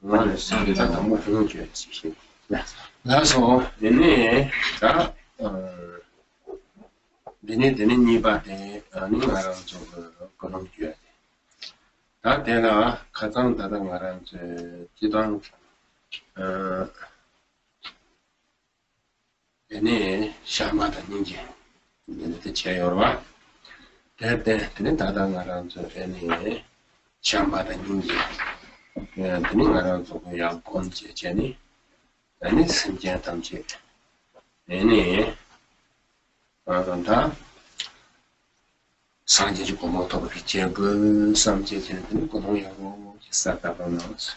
오늘 상대가 너무 흥겨지시. 그래서 얘네 자 얘네 되는 이바데 아니가랑 좀 그런 게. 다 내가 가장 다당하는 제 기도한 얘네 샤마다 ninja 얘네 제요와 대는 다당하는 저 얘네 샤마다 ninja 얘네 가랑 좀 양권제 제니 아니 심지어 담지 얘네 다 상제주 고모토가 비제그 상제제는 고동하고 기사다가 나왔어.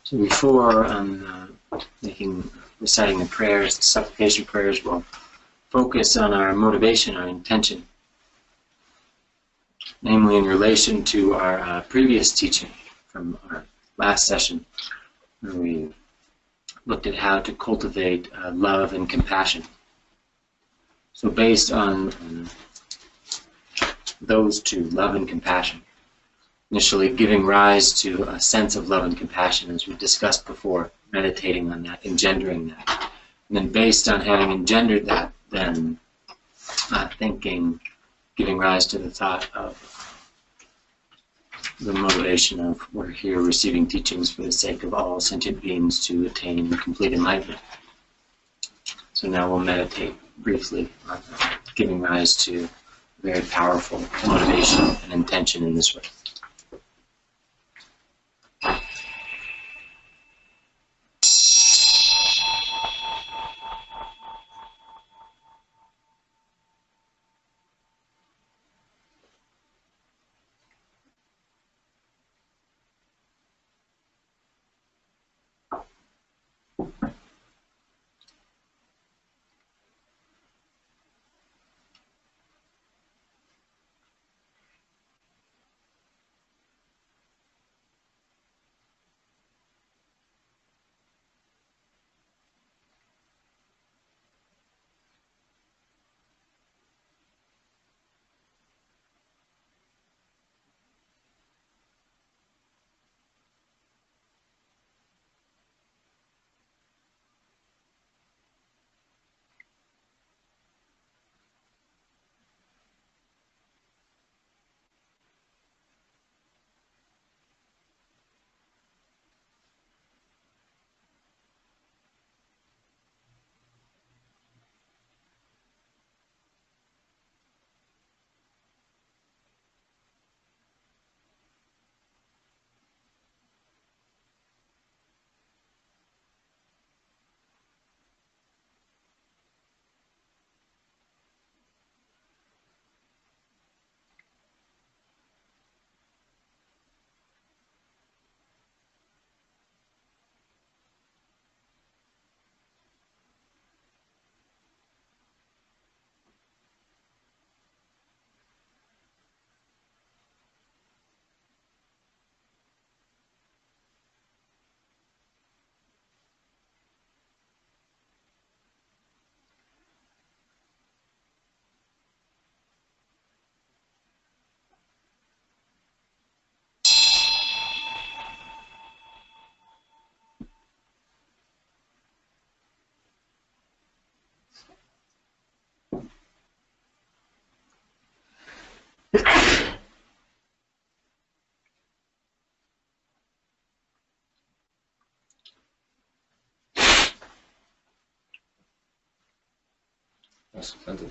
So before reciting the prayers, the supplication prayers, we'll focus on our motivation, our intention, namely in relation to our previous teaching from our last session, where we looked at how to cultivate love and compassion. So based on those two, love and compassion, initially giving rise to a sense of love and compassion, as we discussed before, meditating on that, engendering that. And then based on having engendered that, then thinking, giving rise to the thought of the motivation of we're here receiving teachings for the sake of all sentient beings to attain complete enlightenment. So now we'll meditate briefly on giving rise to very powerful motivation and intention in this way.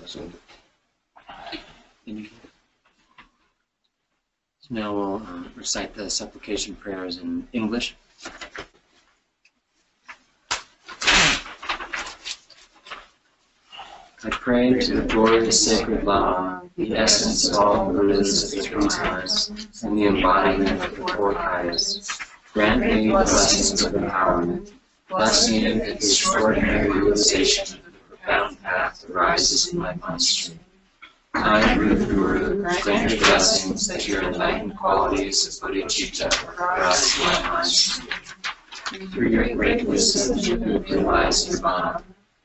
So now we'll recite the supplication prayers in English. I pray to the glorious sacred Lama, the essence of all Buddhas of the three times, and the embodiment of the four kayas. Grant me the blessings of empowerment. Bless me in the extraordinary realization of the profound path that rises in my bloodstream. Kind Guru, grant your blessings that your enlightened qualities of bodhicitta rise in my mind. Through your great wisdom, you realize nirvana.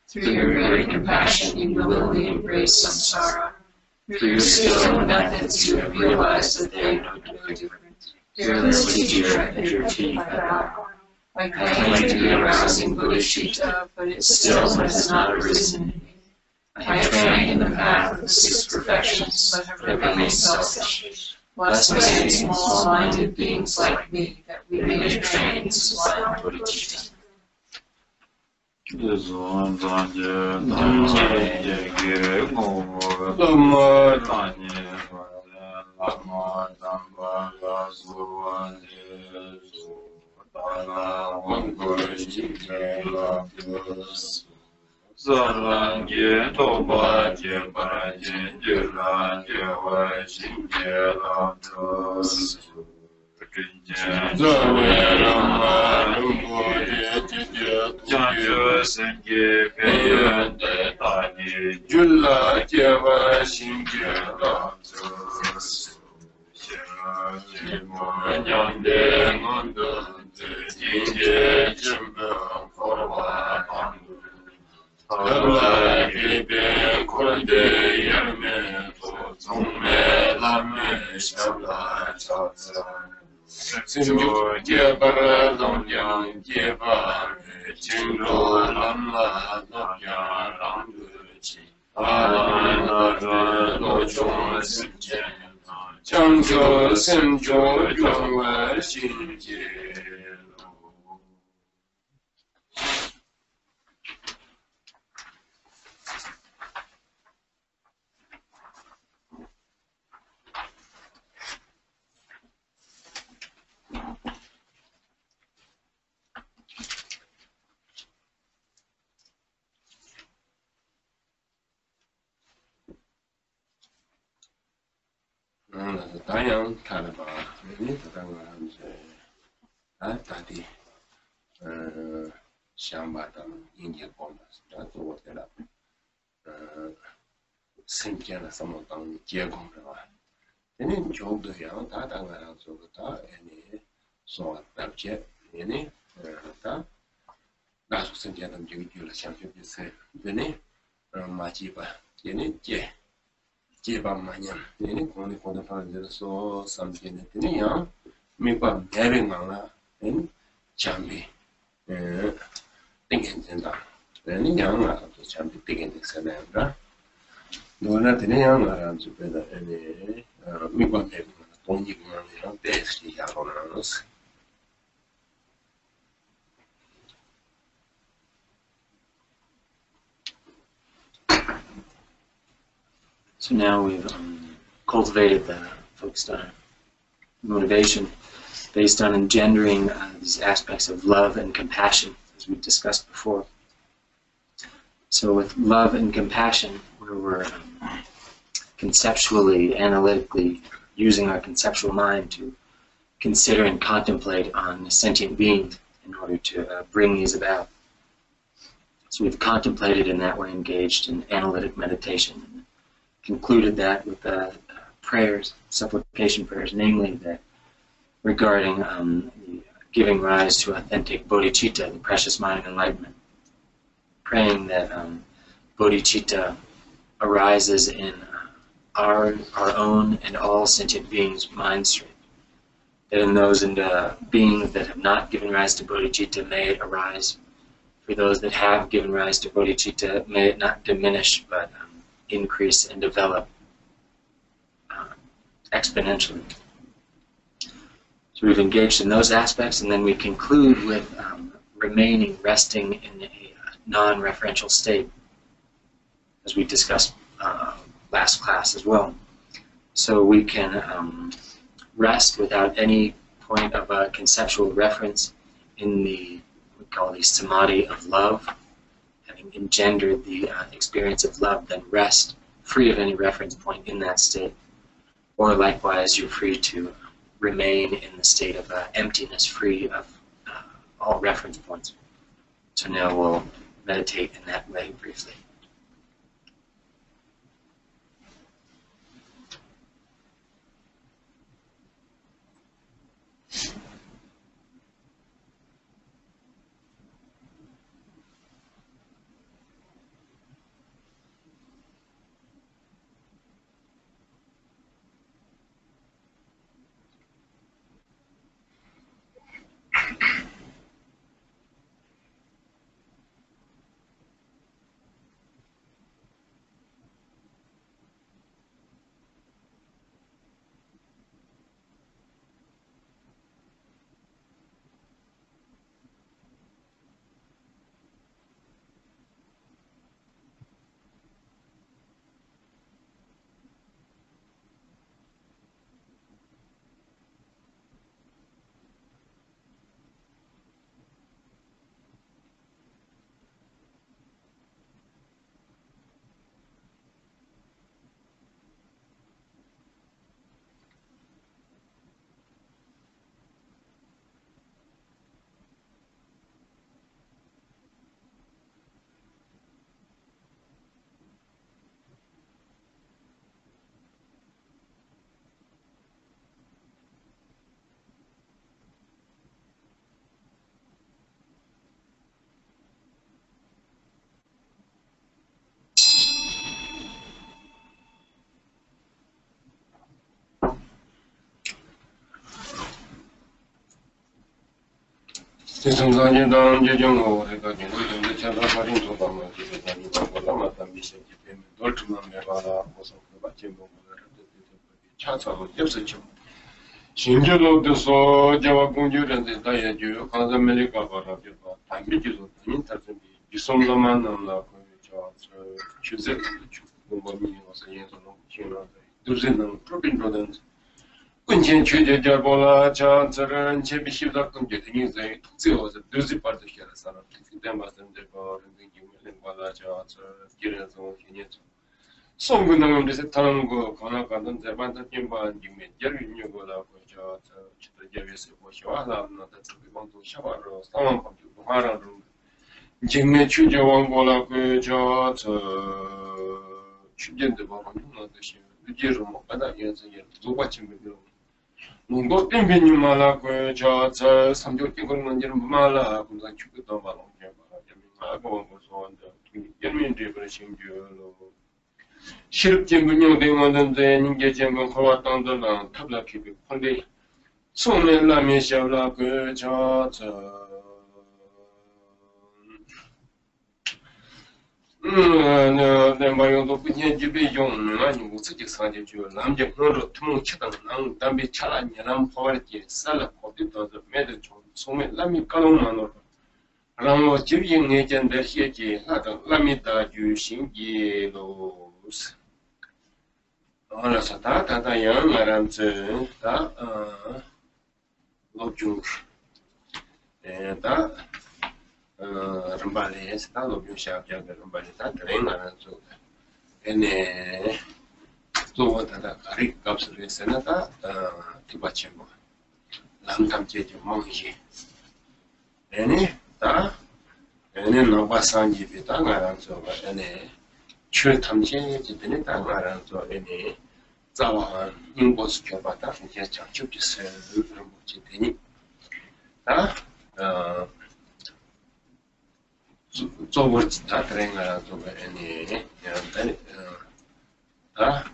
Through your great compassion, you willingly embrace samsara. Through your skill and methods, you have realized that they are no different. Fearless teacher at your feet I bow. I claim to be a rising bodhicitta, but it still has not arisen in me. I have trained in the path of the six perfections, but have remained selfish. Bless me, small-minded beings like me, that we may train in sublime bodhicitta. Zalange toba je paraje jela je wa shinje la tos zawe rama rumbo je je senge peye de tani jula je wa shinje la tos je mo nyande ngondo je jumbe forwa pandu Allah gibi kunde yerme tutume lame şabla çatsa Simcu cebara donyan cebar Çimro lamla donyan ramgıçı Alanlara lojong simce Çangzı simcu yongwa şince 다양 카르바 이 그다음에 이제 다디 샹바다 인제 보면서 다做的了 생겨나 서모당 제공을 얘는 조도야 다 당하는 저거다 얘네 소화답제 얘네 다 나서 생겨는 저기를 상주비세 얘네 마지바 얘네 제방마냥 얘네 공리 파는데서 삼계네 되냐 미과 대변강아 엔 잠비 땡겐된다 얘네 양아 또 잠비 땡겐된다라 너나 되냐 말아 주베다 얘네 미과 대변 동기구만이랑 대스리 야로나스 So now we've cultivated the focused on motivation based on engendering these aspects of love and compassion, as we've discussed before. So with love and compassion, where we're conceptually, analytically using our conceptual mind to consider and contemplate on sentient beings in order to bring these about. So we've contemplated in that way, engaged in analytic meditation. Concluded that with prayers, supplication prayers, namely that regarding the giving rise to authentic bodhicitta, the precious mind of enlightenment, praying that bodhicitta arises in our own and all sentient beings' mind stream, that in those beings that have not given rise to bodhicitta, may it arise. For those that have given rise to bodhicitta, may it not diminish, but increase and develop exponentially. So we've engaged in those aspects, and then we conclude with resting in a non-referential state, as we discussed last class as well. So we can rest without any point of conceptual reference in the, we call the samadhi of love, having engendered the experience of love, then rest free of any reference point in that state. Or likewise, you're free to remain in the state of emptiness, free of all reference points. So now we'll meditate in that way briefly. 대성상진당 재정호 해가지고 근데 제가 가린 도방을 집에 다니고 올라갔다 미션 집에 돌트만 내가라 무슨 그 같은 거를 차차로 접수죠. 신주로도서 저와 공주한테 다야죠. 강산메리카 바라죠. 담비지도 인터뷰 비송로만 남나 그저 주제 공범이 와서 예서로 지나다. 두세는 프로빈로든 근친 주제자 보라 저는 제비시다 근제 등이제 특수어서 두세 파트 시작해서 그때 말씀드린 거 등등이 보라 저 길에서 기념 송근능은 이제 다른 거 권한가는 제반다 김반 김에 열윤유고라고 저 지도자에서 보시와나 나도 그방도 샤바로 상황 방도 하라로 김에 추저왕고라고 저 추전도 보면 어떠시 의지로 못 받아야서 누가 친구들 농도 빈빈이 말하고 저 삼조 띵거는 이런 말라 군산 축구도 말하고 하고 무슨 연민들이 그러신 줄로 실업진 분용되었는데 인계정권 걸어왔던들랑 탑락기비 펀데 손에 라면 샤라 내 마요도 그냥 집에 용은 아니고 스직 상제 주 남자 그로 투문 치던 난 담비 차라니 남 포르티 살라 코디도 매드 좀 손에 라면 깔롱만으로 라모 집이 내전데 시기 하다 라미다 주신기로 알아서 다다양 말한테 다 로중 다 람발레스 다 로중 샤브야 람발레 다 드레나는 저 에네 또다다 가리 값을 세나다 티바체모 람탐제 좀 먹지 에네 다 에네 노바산지 비다 말한서 에네 출 탐지 집에 당하는 저 에네 자와 인보스 교바다 이제 장축지세를 먹지 되니 다 저거 다 그래가 저 에네 다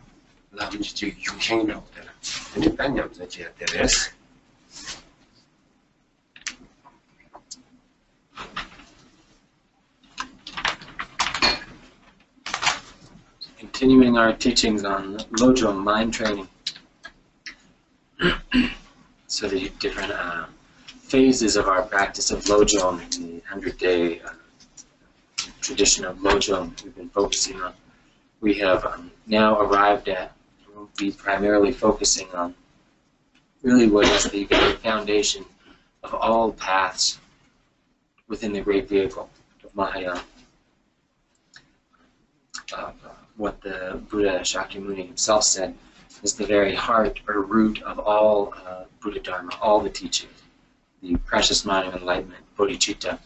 남지 중심이라고 되나 일단 냠자 지야 되레스 Continuing our teachings on Lojong mind training. So the different phases of our practice of Lojong, the 100-day tradition of Lojong we've been focusing on. We have now arrived at, we'll be primarily focusing on really what is the foundation of all paths within the great vehicle of Mahayana. What the Buddha Shakyamuni himself said is the very heart or root of all Buddha Dharma, all the teachings, the precious mind of enlightenment, bodhicitta,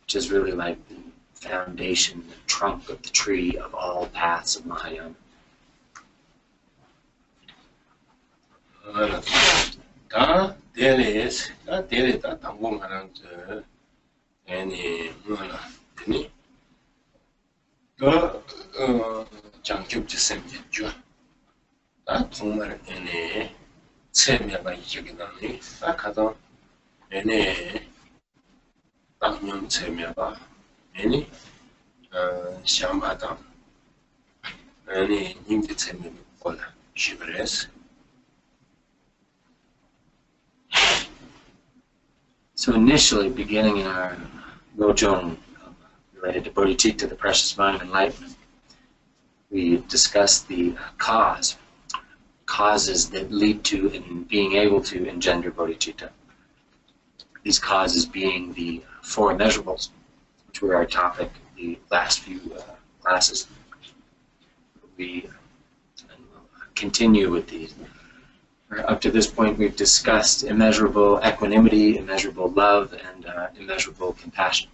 which is really like the foundation, the trunk of the tree of all paths of Mahayana. 장급지생겼죠. 나 정말 얘네 세매가 이적이 나네. 딱 가서 얘네 딱년 세매가 얘네 샴바당 얘네 님들 세매 꼴라 시브레스. So initially, beginning in our Lojong related to bodhicitta, the precious mind of enlightenment, we discussed the causes that lead to and being able to engender bodhicitta. These causes being the four immeasurables, which were our topic the last few classes. We continue with these. Up to this point, we've discussed immeasurable equanimity, immeasurable love, and immeasurable compassion.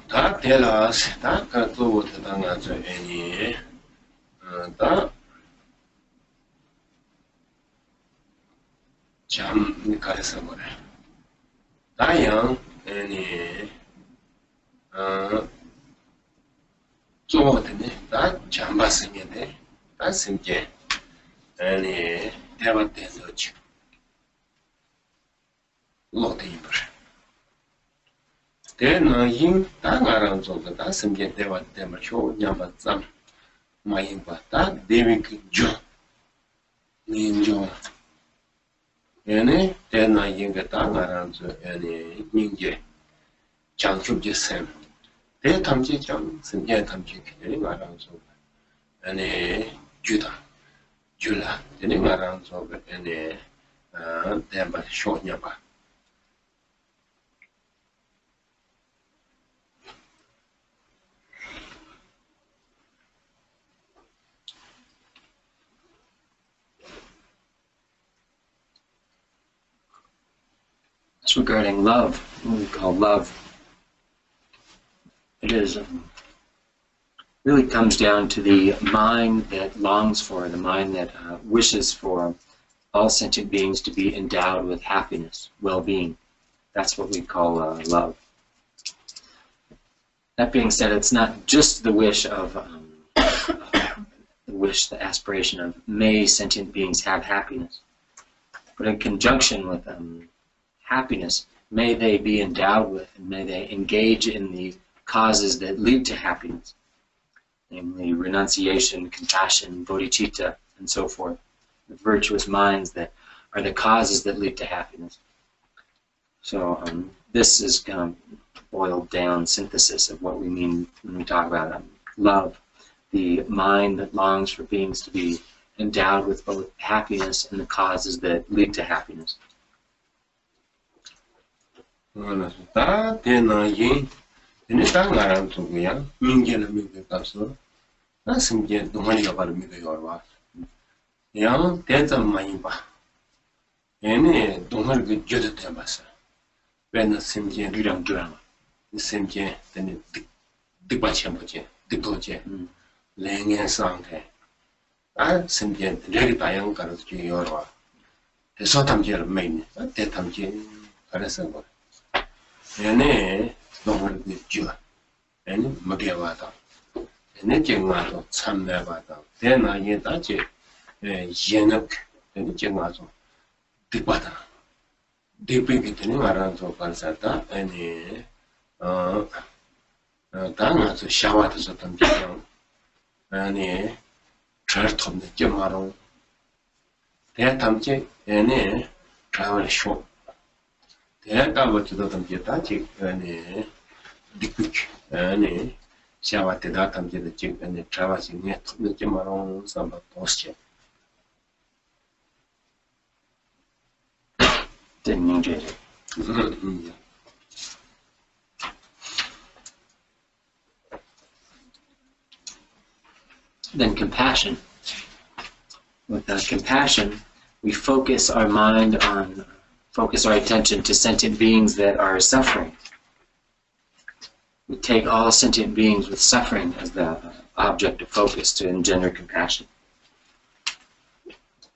다 데라스 다 가도 되다가 저 애니 다 참 가르쳐 버려. 다양 애니 좀 어떻네. 다 잠바스게 돼. 다 심게 애니 대화 대서치 로테이버 대나인 당아랑 좀더 다 심게 대화 때문에 쇼냐바 참 많이 봤다 데미크 조 민조 얘네 대나인가 당아랑 저 얘네 인제 장축지 셈 대탐지장 심게 탐지 그들이 말하는 저 얘네 주다 줄라 얘네 말하는 저 얘네 대바 쇼냐바 Regarding love, what we call love, it is really comes down to the mind that longs for, the mind that wishes for all sentient beings to be endowed with happiness, well-being. That's what we call love. That being said, it's not just the wish of the aspiration of may sentient beings have happiness, but in conjunction with happiness, may they be endowed with and may they engage in the causes that lead to happiness, namely renunciation, compassion, bodhicitta, and so forth, the virtuous minds that are the causes that lead to happiness. So this is kind of boiled down synthesis of what we mean when we talk about love, the mind that longs for beings to be endowed with both happiness and the causes that lead to happiness. 다 대나인 얘네 당아랑 좀이야 민계는 민계 가서 나 심게 동아리가 바로 민계가 와 야 대점 많이 봐 얘네 동아리 그 저도 해봤어 왜는 심게 유랑주랑 심게 되는 득받치 뭐지 득도제 랭의 상태 아 심게 되게 다양한 가로 좀 열어 대서 탐지를 매네 대탐지 그래서 뭐 얘네 동을 줘. 얘네 먹게 와다. 얘네 정말로 참매받아. 대나에 다지 얘는 얘네 정말로 득받아. 득비기 되는 말하는 저 간사다. 얘네 당아서 샤와도서 던지고 얘네 절톱는 정말로 대탐지 얘네 travel show 대가 버티도 담겠다 직안에 디크 안에 샤와테다 담게다 직안에 트라바싱에 늦게 말하는 삼바 포스체 Then compassion. With compassion, we focus our mind on focus our attention to sentient beings that are suffering. We take all sentient beings with suffering as the object of focus to engender compassion.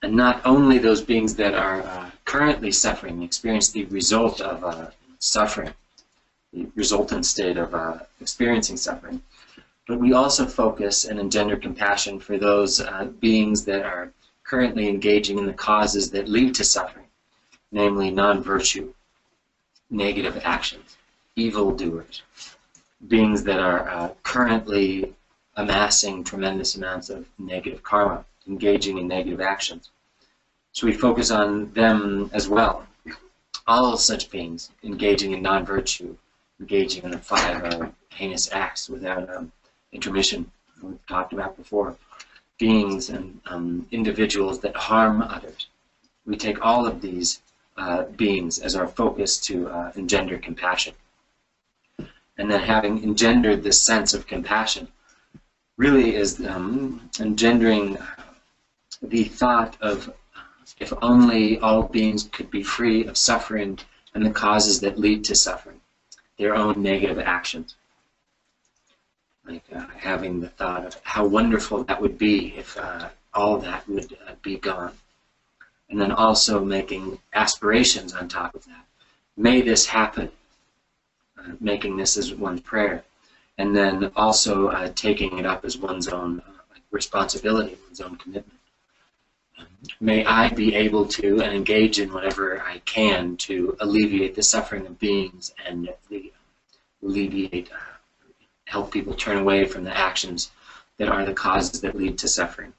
And not only those beings that are currently suffering, experience the result of suffering, the resultant state of experiencing suffering, but we also focus and engender compassion for those beings that are currently engaging in the causes that lead to suffering, namely non-virtue, negative actions, evildoers, beings that are currently amassing tremendous amounts of negative karma, engaging in negative actions. So we focus on them as well. All such beings engaging in non-virtue, engaging in the 5 heinous acts without intermission, we've talked about before, beings and individuals that harm others. We take all of these beings as our focus to engender compassion. And then having engendered this sense of compassion really is engendering the thought of if only all beings could be free of suffering and the causes that lead to suffering, their own negative actions. Like having the thought of how wonderful that would be if all that would be gone. And then also making aspirations on top of that. May this happen, making this as one's prayer. And then also taking it up as one's own responsibility, one's own commitment. may I be able to and engage in whatever I can to alleviate the suffering of beings and help people turn away from the actions that are the causes that lead to suffering.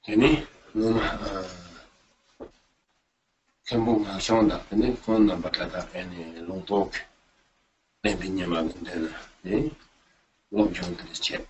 Khenpo Ngagchung da phone number da any Lojong Lojong check.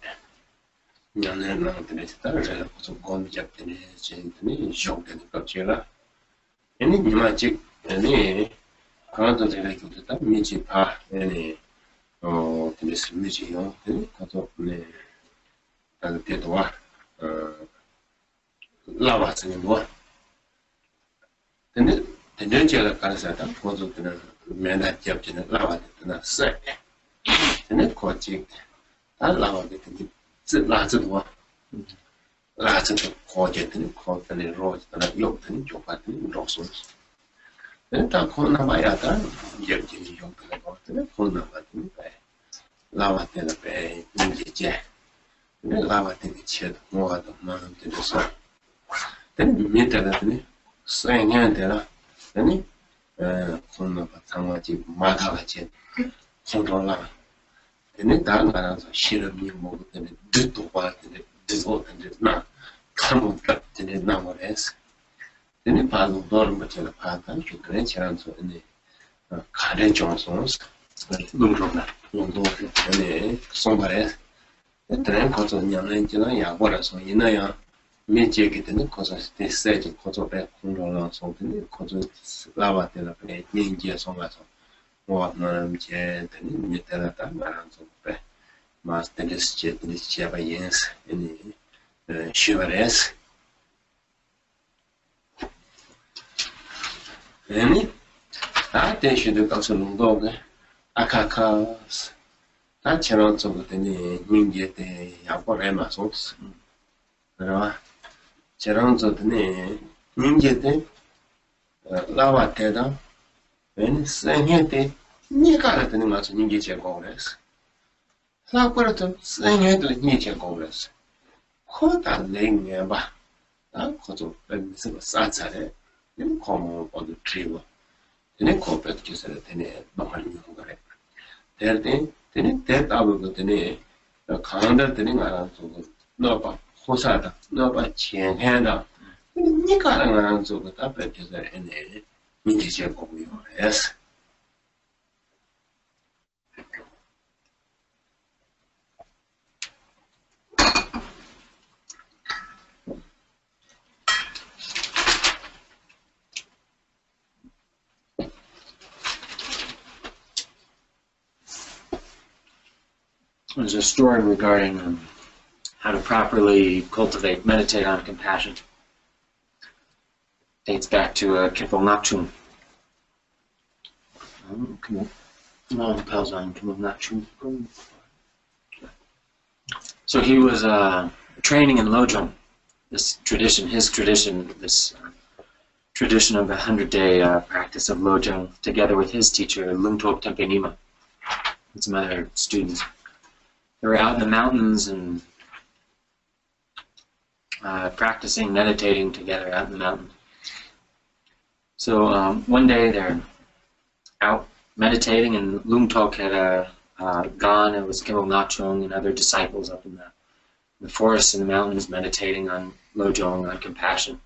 There's a story regarding how to properly meditate on compassion. Dates back to Khenpo Ngagchung. So he was training in Lojong, his tradition of the 100-day practice of Lojong, together with his teacher, Lungtok Tempe Nima, and some other students. They were out in the mountains and practicing, meditating together out in the mountains. So one day they're out meditating, and Lungtok had gone. It was Khenpo Ngagchung and other disciples up in the forests and the mountains meditating on Lojong, on compassion.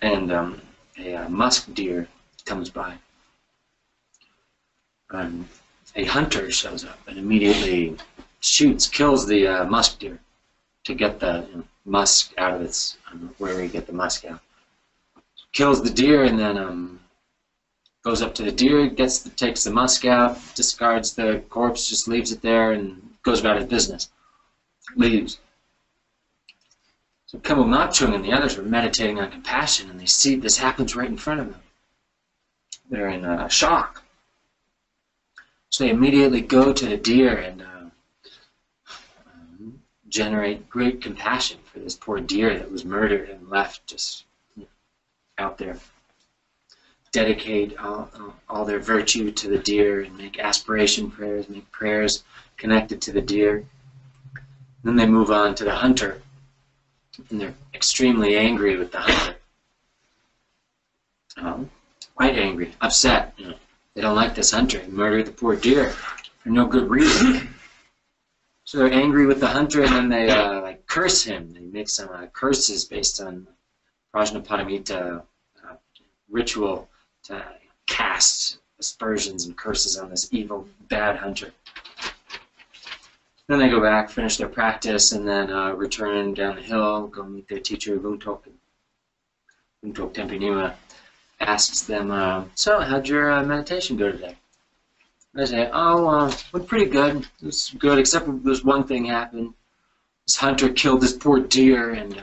And a musk deer comes by. A hunter shows up and immediately kills the musk deer to get the musk out of its, where we get the musk out. Kills the deer and then goes up to the deer, takes the musk out, discards the corpse, just leaves it there and goes about his business. Leaves. So Khenpo Ngagchung and the others are meditating on compassion, and they see this happens right in front of them. They're in shock. So they immediately go to the deer and generate great compassion for this poor deer that was murdered and left just out there. Dedicate all their virtue to the deer and make aspiration prayers, make prayers connected to the deer. Then they move on to the hunter, and they're extremely angry with the hunter. Quite angry, upset. They don't like this hunter. He murdered the poor deer for no good reason. So they're angry with the hunter, and then they like curse him. They make some curses based on Prajnaparamita ritual to cast aspersions and curses on this evil, bad hunter. Then they go back, finish their practice, and then return down the hill, go meet their teacher, Lungtok. Lungtok Tempe Nima asks them, so how'd your meditation go today? They say, went pretty good. It was good, except for this one thing happened. This hunter killed this poor deer, and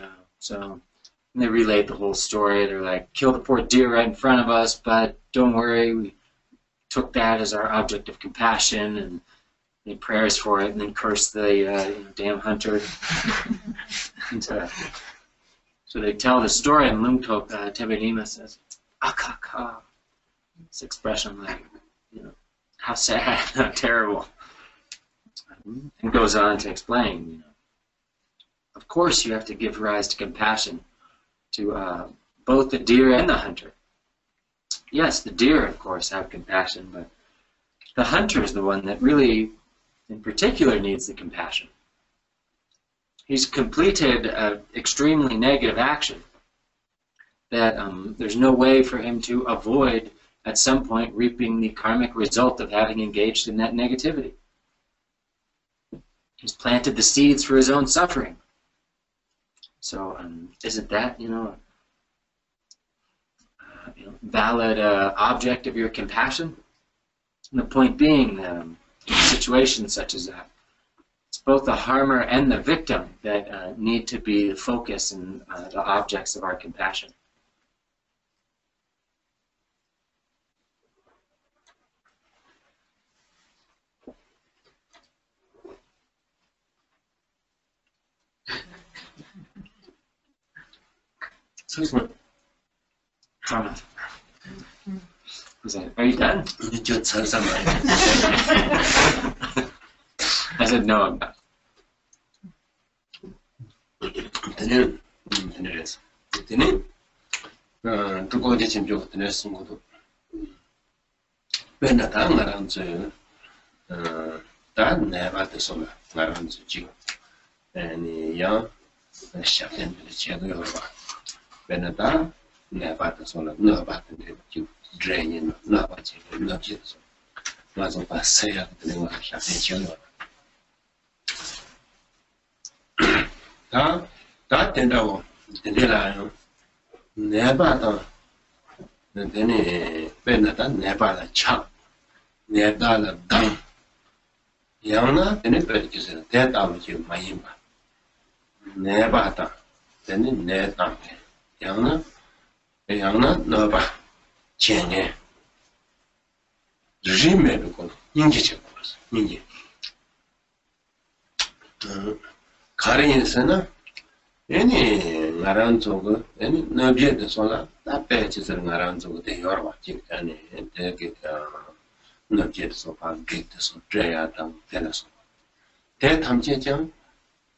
they relate the whole story. They're like, killed the poor deer right in front of us, but don't worry, we took that as our object of compassion, and made prayers for it, and then cursed the damn hunter. And, so they tell the story, and Lungtok Tempe Nima says, "Akaka." This expression like, how sad, how terrible. And goes on to explain, of course you have to give rise to compassion to both the deer and the hunter. Yes, the deer, of course, have compassion, but the hunter is the one that really, in particular, needs the compassion. He's completed an extremely negative action that there's no way for him to avoid at some point reaping the karmic result of having engaged in that negativity. He's planted the seeds for his own suffering. So isn't that, valid object of your compassion? And the point being that in situations such as that, it's both the harmer and the victim that need to be the focus and the objects of our compassion. So Trauma. Are you done? I said, no, I'm not. Benada, never the solar, no about the draining, no about no Jesus. Was of us say at the name of Shafin. That and all, the Nila, never the Benada, never the chap, never the dumb. Yana, the nipper is a dead out you, my imba. Never then net up. Yana, Nova, Chene. Remember, Ninja was Ninja. Karin Sena, any Naranzo, any no get the solar, that patch is an Naranzo, the Yorwa, and take it no get so far, get the so dry out of Tenaso. Ted Hamcham,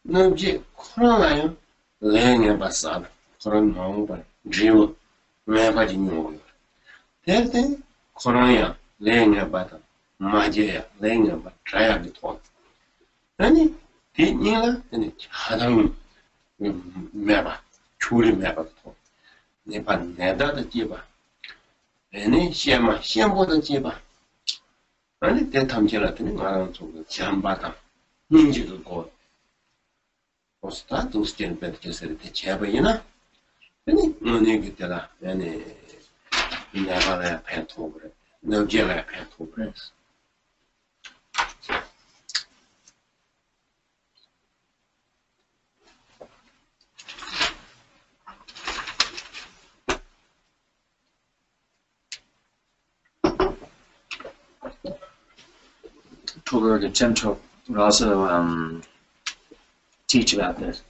no jet, Coraline, laying a basal. Koran Mamba, Dream, Mabadi New. That thing, Koraya, laying about Magia, laying about trial it one. Any, Nila, and it Hadam Maba, truly Maba. Nepan Neda the Jiba. Any Shema, Shambo the Jiba. And it that time gelatin around to the Chambata, Ninja to God. Was that to stand better to say the Chabina? Any money any never pant over it. No jelly pant over it. Tulku Sang-ngag would also teach about this.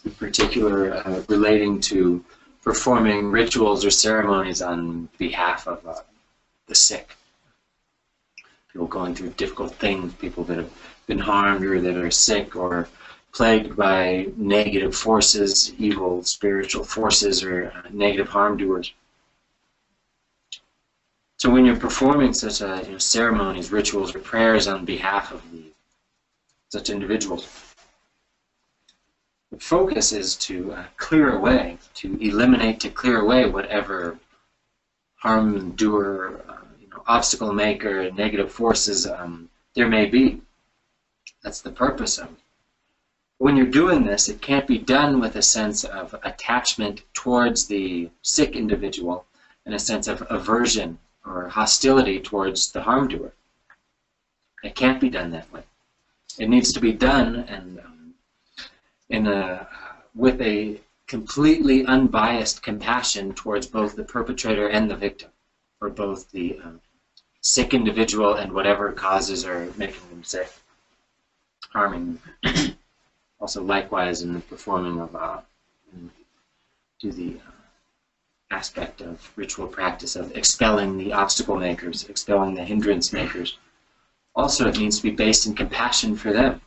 In particular, relating to performing rituals or ceremonies on behalf of the sick. People going through difficult things, people that have been harmed or that are sick or plagued by negative forces, evil spiritual forces, or negative harm doers. So when you're performing such ceremonies, rituals, or prayers on behalf of such individuals, the focus is to clear away, to eliminate, to clear away whatever harm doer, obstacle maker, negative forces there may be. That's the purpose of it. When you're doing this, it can't be done with a sense of attachment towards the sick individual and a sense of aversion or hostility towards the harm doer. It can't be done that way. It needs to be done with a completely unbiased compassion towards both the perpetrator and the victim, or both the sick individual and whatever causes are making them sick, harming them. Also, likewise, in the performing of to the aspect of ritual practice of expelling the obstacle makers, expelling the hindrance makers. Also, it needs to be based in compassion for them.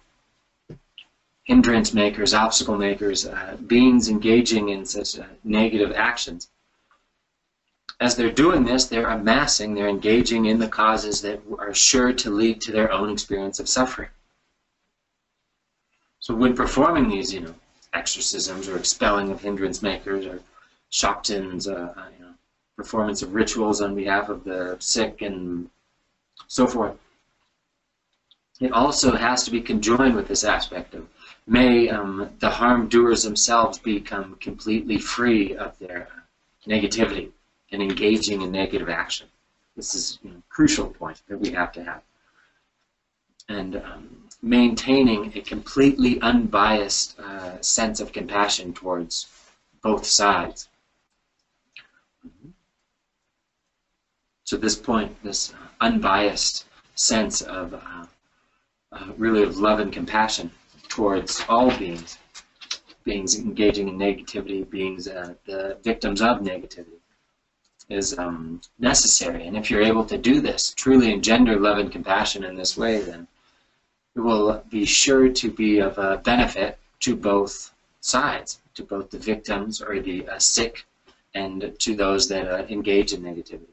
Hindrance makers, obstacle makers, beings engaging in such negative actions. As they're doing this, they're amassing, they're engaging in the causes that are sure to lead to their own experience of suffering. So when performing these, exorcisms or expelling of hindrance makers or Shaktin's, performance of rituals on behalf of the sick and so forth, it also has to be conjoined with this aspect of, may the harm doers themselves become completely free of their negativity and engaging in negative action. This is a crucial point that we have to have. And maintaining a completely unbiased sense of compassion towards both sides. So this point, this unbiased sense of really of love and compassion towards all beings, beings engaging in negativity, beings the victims of negativity, is necessary. And if you're able to do this, truly engender love and compassion in this way, then it will be sure to be of benefit to both sides, to both the victims or the sick and to those that engage in negativity.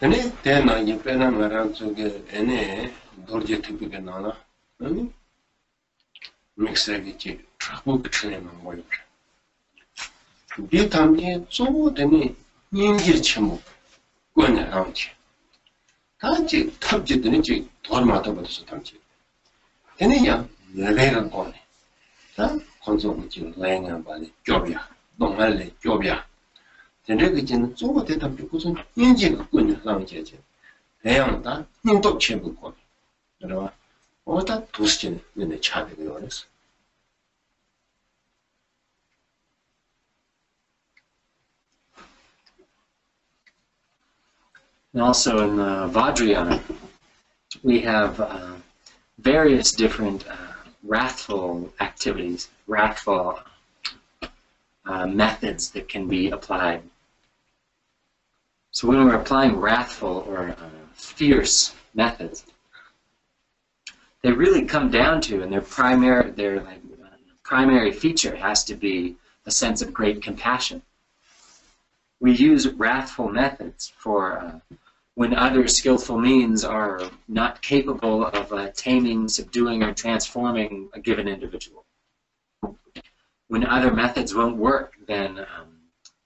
Ini tena ni pena ngaran suge ene dorje tipike nana, ani mixegi trabu kchne mangoyo. Bi tamje zo deni nyingir chemu gona ramchi. Tanji tabje deni ji dormata bodo tamji. Teni ya leveran gone. Ta konzo ji lenga bali jobya, dongalle jobya. 전례기는 조금 대답 무슨 인지가 끊는 상태지. 대양다 인도 체부고. 그러나 어다 도시진 내 차대가 요랬어. And also in the Vajrayana, we have various different wrathful activities, wrathful methods that can be applied. So when we're applying wrathful or fierce methods, they really come down to, and their primary feature has to be a sense of great compassion. We use wrathful methods for when other skillful means are not capable of taming, subduing, or transforming a given individual. When other methods won't work, then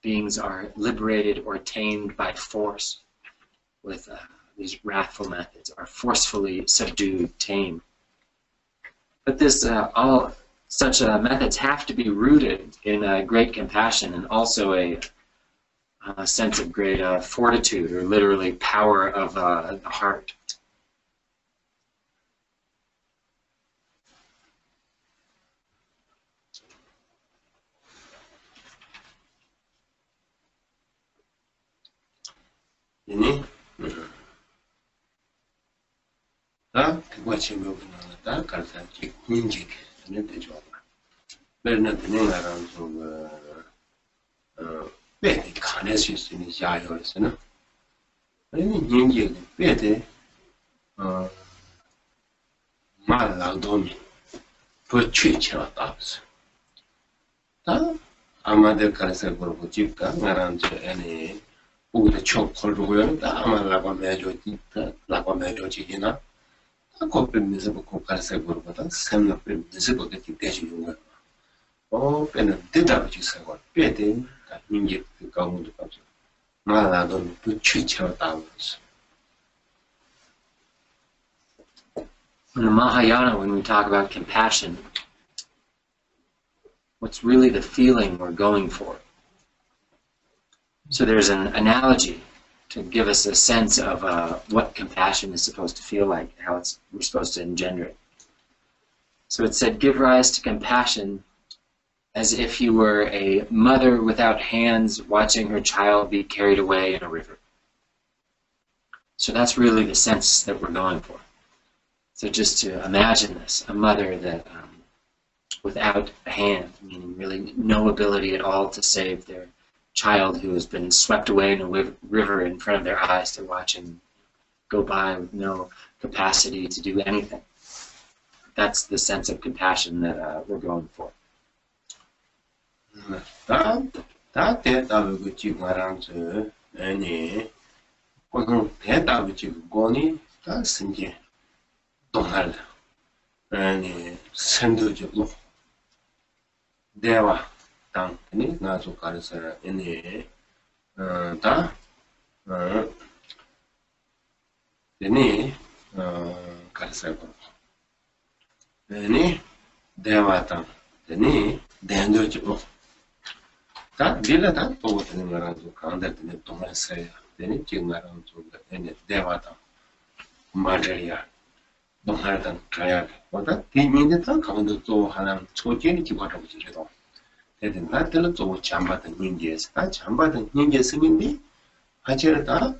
beings are liberated or tamed by force with these wrathful methods, are forcefully subdued, tamed. But this, all such methods have to be rooted in great compassion and also a sense of great fortitude, or literally power of the heart. ini 다 그거 지금 다 갈산지 인지 네 되죠. 맨날 되는 나라는 좀 배 가내수 있으니 야요에서는 아니 인기에 빼대 말라도미 버취치었다. 다 아마들 가르쳐 보고 집가 나랑 저 애니 우리 초콜로고요. 다 아마라고 매줘지다. 라고 매줘지기나 거기 미스고 가르쳐 보고다 샘납에 미스고 같이 대주는 거. 빼는 대답이 있어요. 빼대 인기 그 가운데 가죠. 말라도미 버취치었다. In the Mahayana, when we talk about compassion, what's really the feeling we're going for? So there's an analogy to give us a sense of what compassion is supposed to feel like, how we're supposed to engender it. So it said, give rise to compassion as if you were a mother without hands watching her child be carried away in a river. So that's really the sense that we're going for. So just to imagine this, a mother that without a hand, meaning really no ability at all to save their child who has been swept away in a river in front of their eyes, to watch him go by with no capacity to do anything. That's the sense of compassion that we're going for. 동할 아니 선도적으로 대화 당니 나서 가르쳐 아니 다 아니 가르쳐 봐 아니 대화 당 아니 대한도적으로 다 빌라다 또 되는 거라도 간다더니 동할서야 아니 지금 말하는 좀 아니 대화 당 말이야 동하던 가야 보다 뒤민에다 가운데 또 하나 초견이 기관하고 지래도 되든 나들은 또 잠받은 인계에서 다 잠받은 인계 스님이 하체다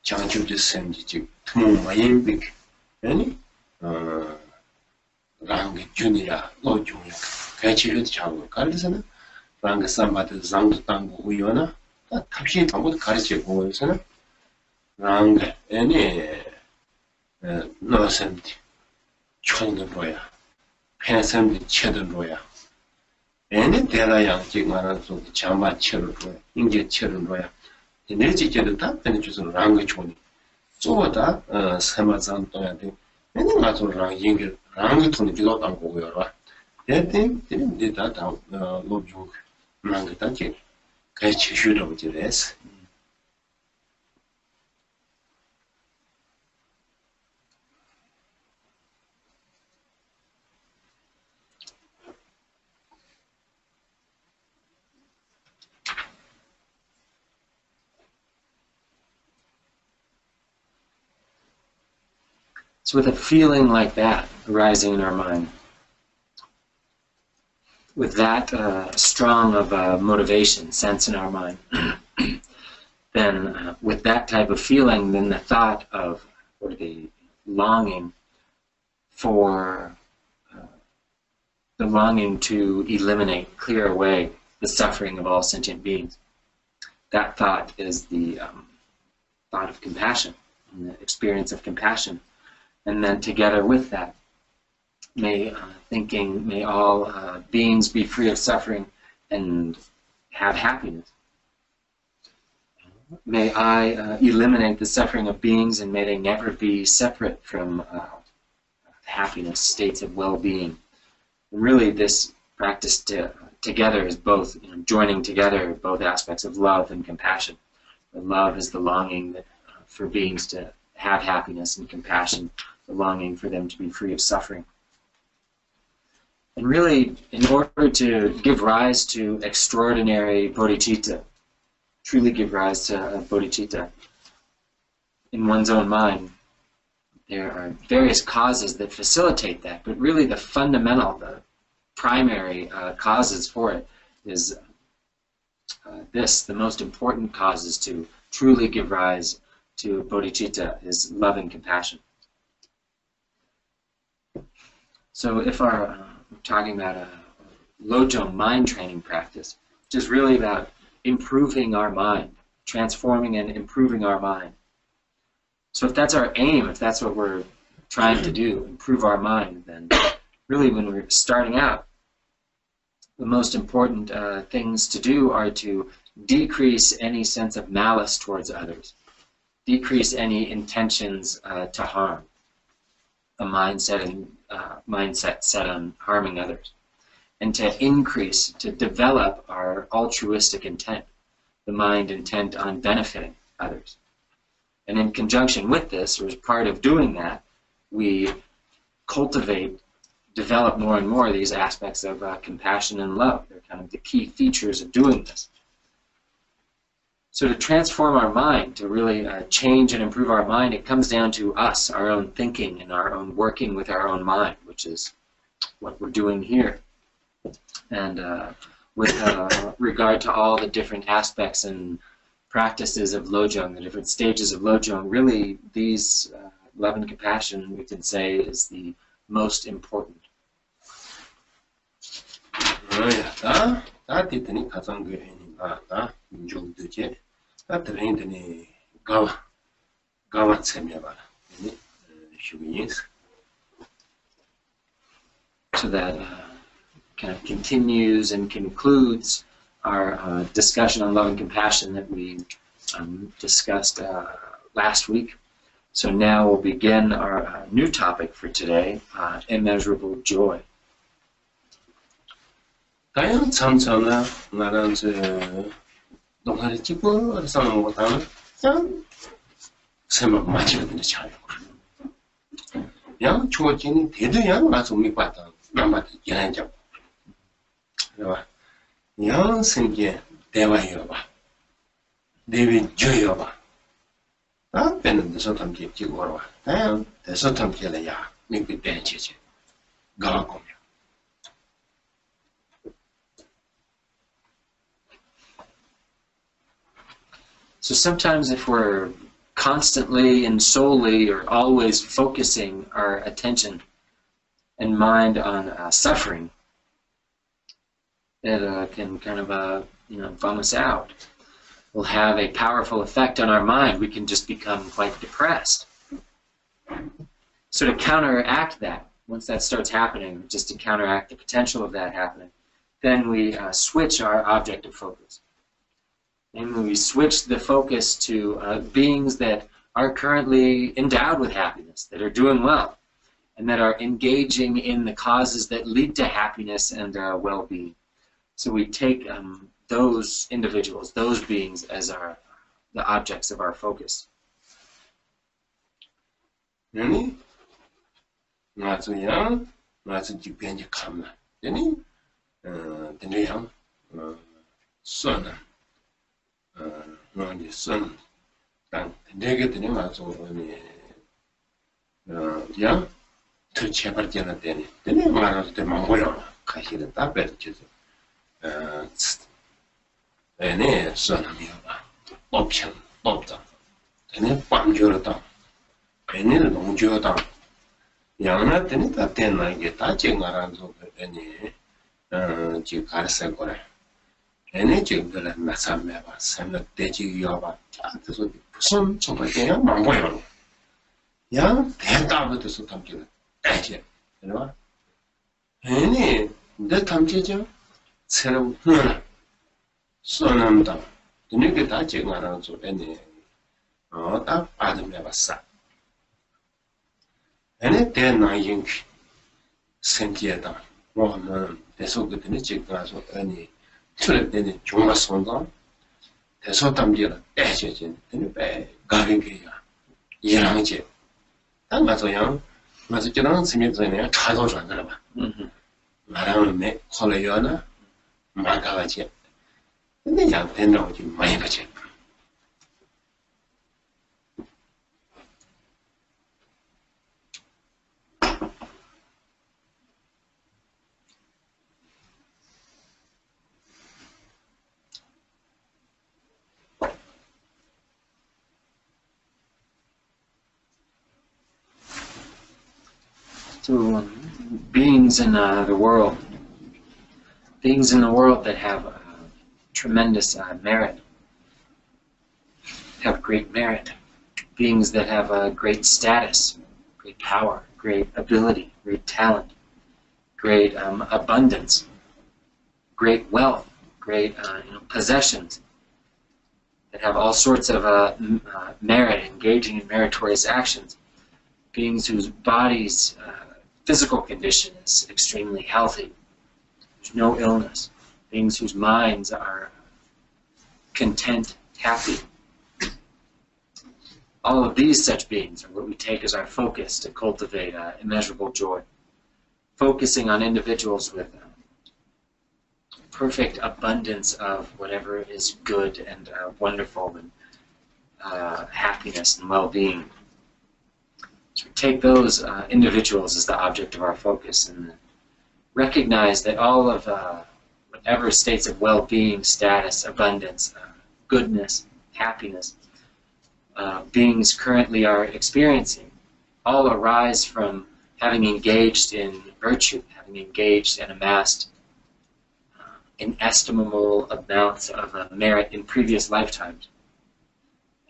장주지 생기지 투모마인빅 아니 랑게 주니라 로종이야 같이를 잡고 가르쳐서는 랑게 삼바드 장도 땅고 우연아 탑시 아무도 가르쳐 보면서는 랑게 아니 너선디 총는 거야. 팬선디 쳐든 거야. 애는 대라양 지금하는 속 잠바 쳐를 거야. 인제 쳐는 거야. 에너지제도 다 되는 주소로 랑거 총이. 쪼다 세마산 떠야 돼. 애는 가서랑 인게 랑거 통이 지도 땅 거고요. 대대 대다 다 로중 랑거 단계 같이 쉬려고 지레스. So with a feeling like that arising in our mind, with that strong of a motivation, sense in our mind, then with that type of feeling, then the thought of, or the longing for, the longing to eliminate, clear away the suffering of all sentient beings, that thought is the thought of compassion, and the experience of compassion. And then together with that, may all beings be free of suffering and have happiness. May I eliminate the suffering of beings, and may they never be separate from happiness, states of well-being. And really, this practice together is both, joining together both aspects of love and compassion. The love is the longing for beings to have happiness, and compassion, the longing for them to be free of suffering. And really, in order to give rise to extraordinary bodhicitta, truly give rise to bodhicitta in one's own mind, there are various causes that facilitate that, but really the fundamental, the primary causes for it is the most important causes to truly give rise to bodhicitta is love and compassion. So if we're talking about a Lojong mind training practice, which is really about improving our mind, transforming and improving our mind. So if that's our aim, if that's what we're trying to do, improve our mind, then really when we're starting out, the most important things to do are to decrease any sense of malice towards others, decrease any intentions to harm, a mindset set on harming others, and to increase, to develop our altruistic intent, the mind intent on benefiting others. And in conjunction with this, or as part of doing that, we cultivate, develop more and more these aspects of compassion and love. They're kind of the key features of doing this. So to transform our mind, to really change and improve our mind, it comes down to us, our own thinking and our own working with our own mind, which is what we're doing here. And with regard to all the different aspects and practices of Lojong, the different stages of Lojong, really these love and compassion, we can say, is the most important. So that kind of continues and concludes our discussion on love and compassion that we discussed last week. So now we'll begin our new topic for today, immeasurable joy. 다양한 참참나 나는 저 동아리 찍고 사는 것하고 참 생각 맞추는 잘. 양 초진이 대도양 맞아 못 봤다. 남한테 연애적. 그봐. 양 생계 대화해요 봐. 내비 줘요 봐. 앞에는 대서 탐지 찍고 와. 다양 대서 탐지래야. 미국 대체지. 가고. So sometimes if we're constantly and solely or always focusing our attention and mind on suffering, it can kind of bum us out. Will have a powerful effect on our mind. We can just become quite depressed. So to counteract that, once that starts happening, just to counteract the potential of that happening, then we switch our object of focus. And when we switch the focus to beings that are currently endowed with happiness, that are doing well, and that are engaging in the causes that lead to happiness and well-being. So we take those individuals, those beings, as the objects of our focus. Really? Not so young, not so deep in your camera. Any? The young son. No, the son. And they get the name also young to Shepherd Janatani. The name of the Mongolian, Kashi, the tablet. Any son of you, option, opta. Any palm Jordan, any long Jordan. Young not any that 10 I get touching around any Jikarsa. Any jingle and Masameva, Sam Deji Yoba, some young Mongolian. Young, they double to Sutamkin. You know? Any the Tamjija, Serum. Sonam down. The nigga touching around to any that Adam never sat. Any 10 I ink sent yet down. One, they so good in the chick glass of any tulip in the Juma Sonda. They saw Tamjilla, Ashton, in the bay, Gavingia, Yangi. That was a young, was a general simulation, a child of Anama. Madame me, Colayona, Magavachi. And the young tender of my budget. So beings in the world that have tremendous merit, have great merit. Beings that have a great status, great power, great ability, great talent, great abundance, great wealth, great possessions, that have all sorts of merit, engaging in meritorious actions. Beings whose bodies' physical condition is extremely healthy. There's no illness. Beings whose minds are content, happy. All of these such beings are what we take as our focus to cultivate immeasurable joy. Focusing on individuals with perfect abundance of whatever is good and wonderful and happiness and well-being. So we take those individuals as the object of our focus and recognize that all of whatever states of well-being, status, abundance, goodness, happiness, beings currently are experiencing all arise from having engaged in virtue, having engaged and amassed inestimable amounts of merit in previous lifetimes.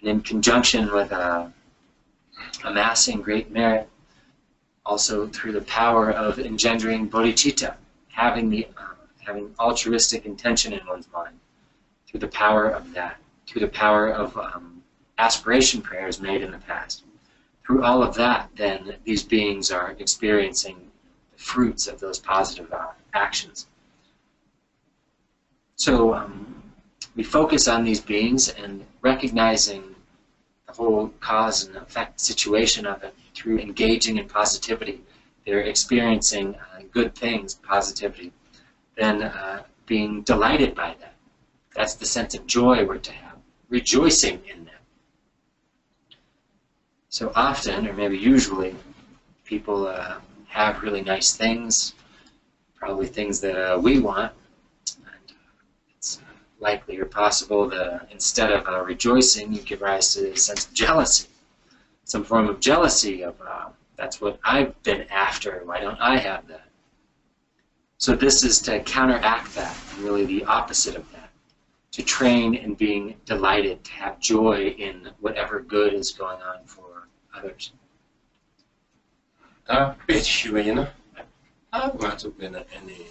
And in conjunction with amassing great merit, also through the power of engendering bodhicitta, having altruistic intention in one's mind, through the power of that, through the power of aspiration prayers made in the past. Through all of that, then, these beings are experiencing the fruits of those positive actions. So we focus on these beings and recognizing the whole cause and effect situation of it through engaging in positivity. They're experiencing good things, positivity, then being delighted by that. That's the sense of joy we're to have, rejoicing in them. So often, or maybe usually, people have really nice things, probably things that we want, and it's likely or possible that instead of rejoicing, you give rise to a sense of jealousy, some form of jealousy of, that's what I've been after, why don't I have that? So this is to counteract that, and really the opposite of that, to train in being delighted, to have joy in whatever good is going on for others. 다 배치시면은 맞죠 배는 아니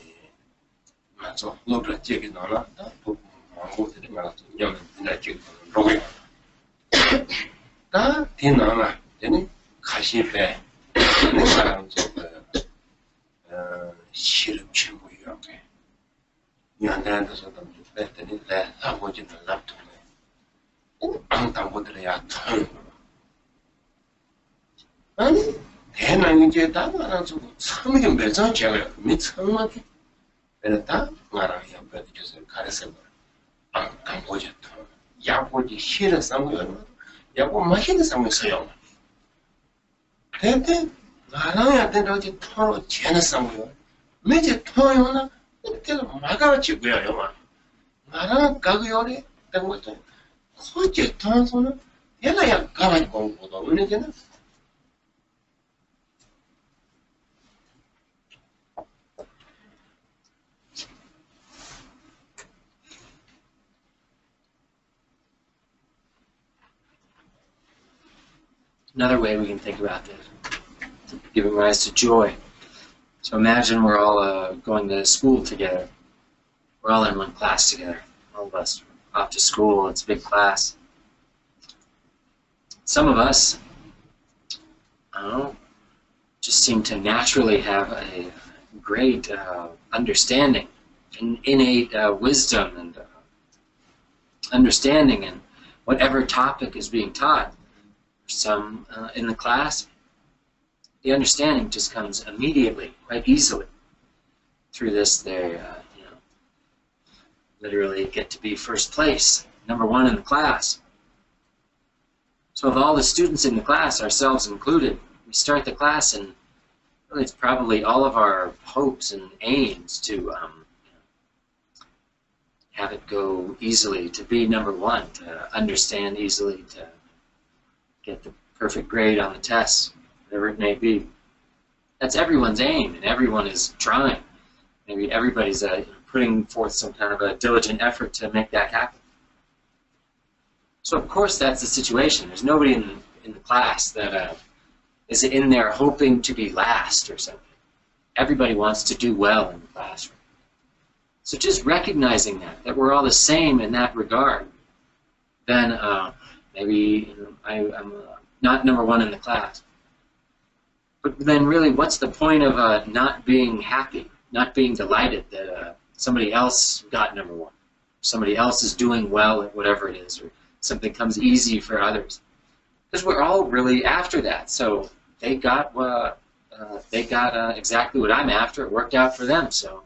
맞죠 로그라 제기 나나 다 망고들이 말았죠 냐면 내가 지금 로그야 다 뒤나나 되는 가시배 는 사람 저 시름 친구요 연단에서 좀 배더니 내 아버지는 납통에 안 담고들이야 통 아니 대난 이제 다 말아주고 처음에 매장 제가 미처음하게 그랬다 말아 옆에 주세요 가르쳐 봐 강보지 야보지 싫은 상황이야 야보 마시는 상황이어요 근데 나랑야 된다지 토로 제는 상황이야 매제 토요나 그때도 막아치고요 영화 나랑 가고요래 된 것도 거기 토서는 얘가야 가만히 공부도 은혜는 Another way we can think about this, giving rise to joy. So imagine we're all going to school together. We're all in one class together. All of us off to school. It's a big class. Some of us, I don't know, just seem to naturally have a great understanding, an innate wisdom and understanding in whatever topic is being taught. Some in the class, the understanding just comes immediately, quite easily. Through this, they literally get to be first place, number one in the class. So of all the students in the class, ourselves included, we start the class and really it's probably all of our hopes and aims to have it go easily, to be number one, to understand easily, to get the perfect grade on the test, whatever it may be. That's everyone's aim, and everyone is trying. maybe everybody's putting forth some kind of a diligent effort to make that happen. So of course that's the situation. There's nobody in the class that is in there hoping to be last or something. Everybody wants to do well in the classroom. So just recognizing that we're all the same in that regard, then maybe I'm not number one in the class. But then really, what's the point of not being happy, not being delighted that somebody else got number one, somebody else is doing well at whatever it is, or something comes easy for others? Because we're all really after that. So they got exactly what I'm after. It worked out for them, so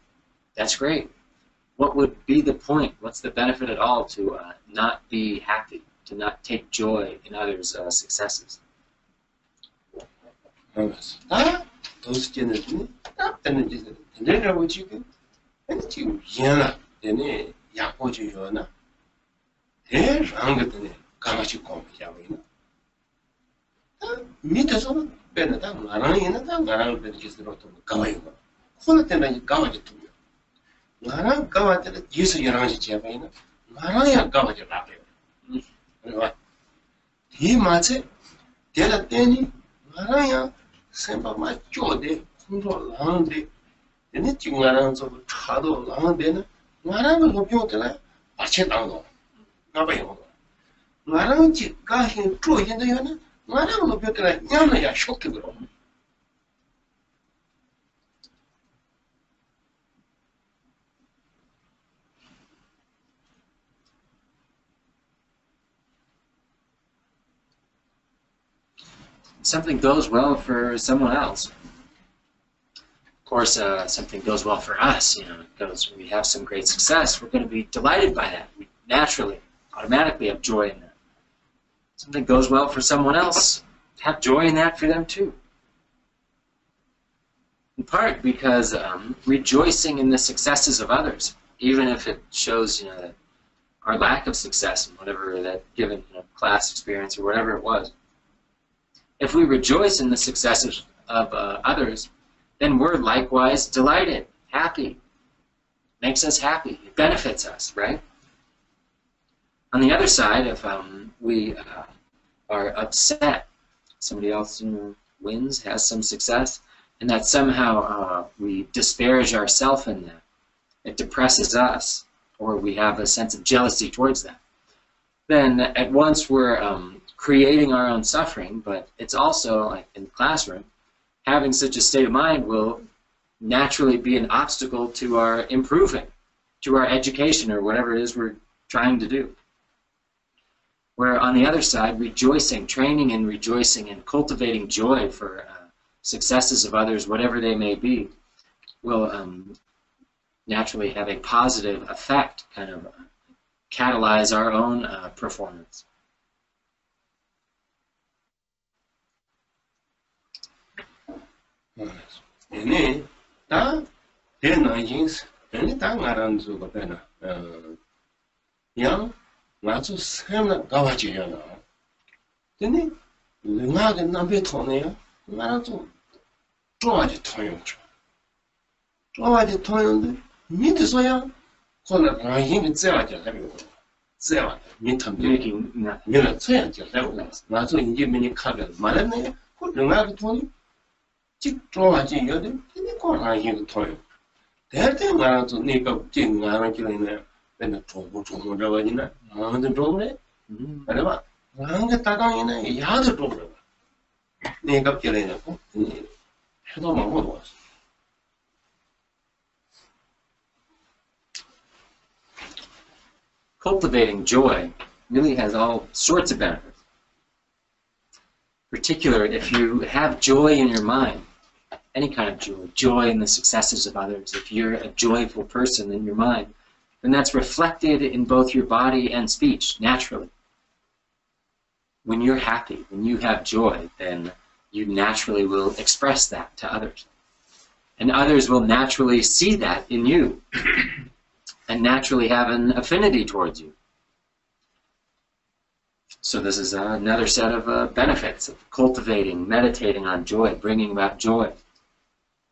that's great. What would be the point? What's the benefit at all to not be happy, to not take joy in others' successes? 나랑 가와들 예수 열한시 제바이나 나랑야 가와지 라베 그래봐 이 맞에 대라 때니 나랑야 생각만 쪼데 공부 하는데 얘네 중간에 저 차도 하는데는 나랑은 높이었잖아 같이 당도 나봐요 나랑 지가 힘 쪼인데 요는 나랑 높이었잖아 냐나야 쇼크 그러 Something goes well for someone else. Of course, something goes well for us. We have some great success. We're going to be delighted by that. We naturally, automatically have joy in that. Something goes well for someone else. Have joy in that for them too. In part because rejoicing in the successes of others, even if it shows, that our lack of success in whatever that given class experience or whatever it was. If we rejoice in the successes of others, then we're likewise delighted, happy. Makes us happy. It benefits us, right? On the other side, if we are upset, somebody else wins, has some success, and that somehow we disparage ourselves in that, it depresses us, or we have a sense of jealousy towards that, then at once we're creating our own suffering, but it's also, like in the classroom, having such a state of mind will naturally be an obstacle to our improving, to our education, or whatever it is we're trying to do. Where on the other side, rejoicing, training and rejoicing and cultivating joy for successes of others, whatever they may be, will naturally have a positive effect, kind of catalyze our own performance. 얘네 다 대나인스 얘네 다 나란 주고 되나 양 맞아 샘나 가와지잖아 근데 내가 남배 통해요 나랑 좀 좋아지 통용죠 좋아지 통용데 밑에서야 그걸 라인이 째와지 하고 째와 밑함들이 내가 쳐야지 하고 나도 이제 미니 카드 말했네 그 내가 통이 좋아하지 여기 근데 거라는 토요. 대대 말아서 네가 진행하는 길에는 맨날 조고 저거지나 아무도 좋네. 그래봐. 나한테 따당이네. 야도 좋네. 네가 길에는 해도 먹어 왔어. Cultivating joy really has all sorts of benefits. Particularly if you have joy in your mind. Any kind of joy, joy in the successes of others. If you're a joyful person in your mind, then that's reflected in both your body and speech, naturally. When you're happy, when you have joy, then you naturally will express that to others. And others will naturally see that in you and naturally have an affinity towards you. So this is another set of benefits of cultivating, meditating on joy, bringing about joy.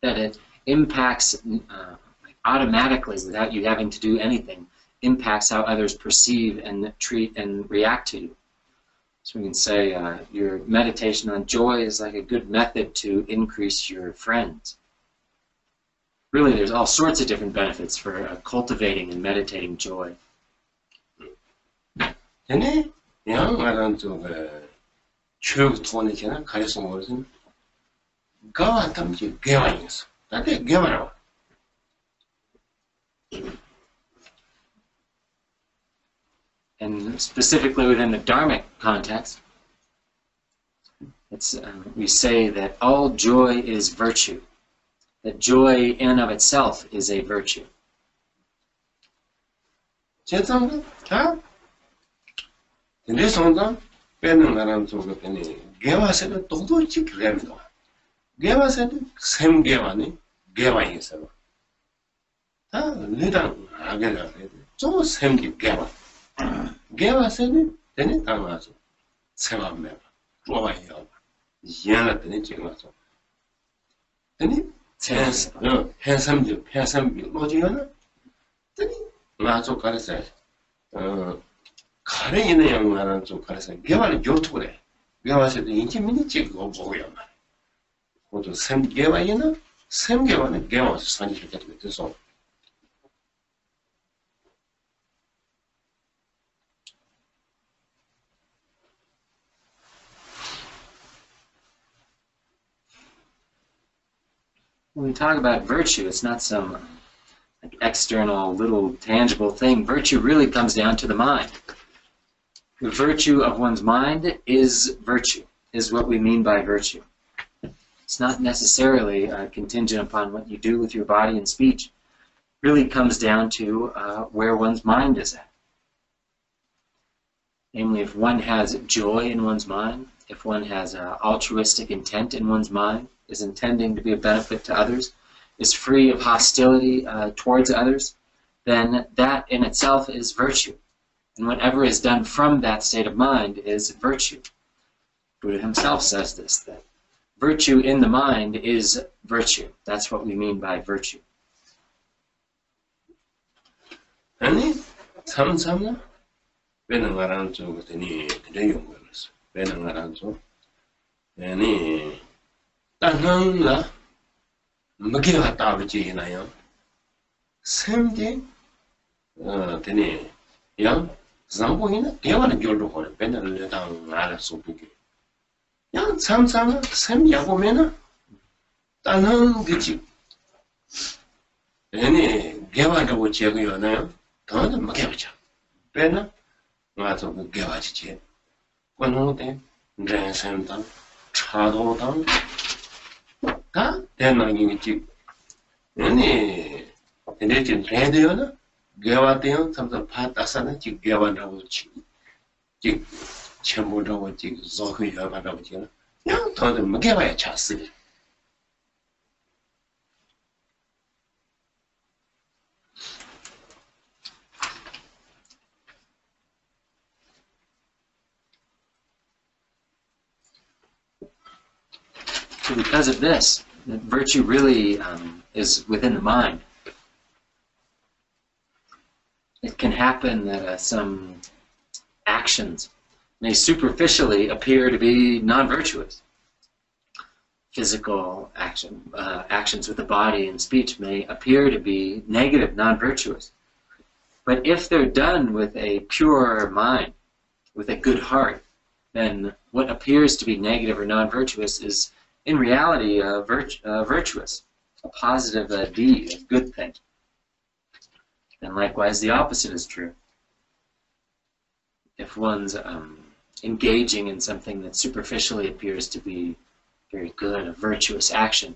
That it impacts like automatically, without you having to do anything, impacts how others perceive and treat and react to you. So we can say your meditation on joy is like a good method to increase your friends. Really, there's all sorts of different benefits for cultivating and meditating joy. 근데 양말은 좀 추억 토니잖아. 가르쳐 먹으면 가와 담지 개와인 있어. 나한테 개와라. And specifically within the Dharmic context, we say that all joy is virtue. That joy in and of itself is a virtue. 제상도 다 근데 성당 빼는 사람 속에 개와세는 또도 지키려면 개와세는 샘개와니 개와인 있어. 다 리당 아게라 좀 샘기 개와. 개와세는 되네 당하죠. 세마면 좋아해요. 이해가 되네 지금 와서. 되니 해삼비 뭐지요나? 되니 나도 가르쳐. 가래 있는 양말은 좀 가르쳐. 개와는 요트래. 개와세도 인기민이 찍고 보고요. 모두 샘개와이나 샘개와는 개와서 산지를 가지고 있어서. When we talk about virtue, it's not some like external, little, tangible thing. Virtue really comes down to the mind. The virtue of one's mind is virtue, is what we mean by virtue. It's not necessarily contingent upon what you do with your body and speech. It really comes down to where one's mind is at. Namely, if one has joy in one's mind, if one has altruistic intent in one's mind, is intending to be a benefit to others, is free of hostility towards others, then that in itself is virtue. And whatever is done from that state of mind is virtue. Buddha himself says this, that virtue in the mind is virtue. That's what we mean by virtue. 아니, 삼삼나? 빼는 거라는 쪽은 되니 그래 연구했어. 빼는 거라는 쪽. 아니, 땅은라 먹이 갔다 오지 있나요? 샘게 되니 양 장보이나 개와는 결로 거는 빼는 당 알아서 보기. 양 삼삼나 샘 야보면은 땅은 그지. 아니, 개와도 제거요나요? 더는 먹이 가자. 빼나? 맞아, 그 개와지지. 권호대 렌센당 차도당 다 대나기지. 아니, 근데 지금 해도요나 개와대요. 삼삼 파다사는 지금 개와라고 지. 지금 전부라고 지금 저거야 말하고 지금. 야, 더는 뭐 개와야 찼어. So because of this, that virtue really is within the mind. It can happen that some actions may superficially appear to be non-virtuous. Physical actions with the body and speech may appear to be negative, non-virtuous. But if they're done with a pure mind, with a good heart, then what appears to be negative or non-virtuous is in reality virtuous, a positive deed, a good thing. And likewise, the opposite is true. If one's engaging in something that superficially appears to be very good, a virtuous action,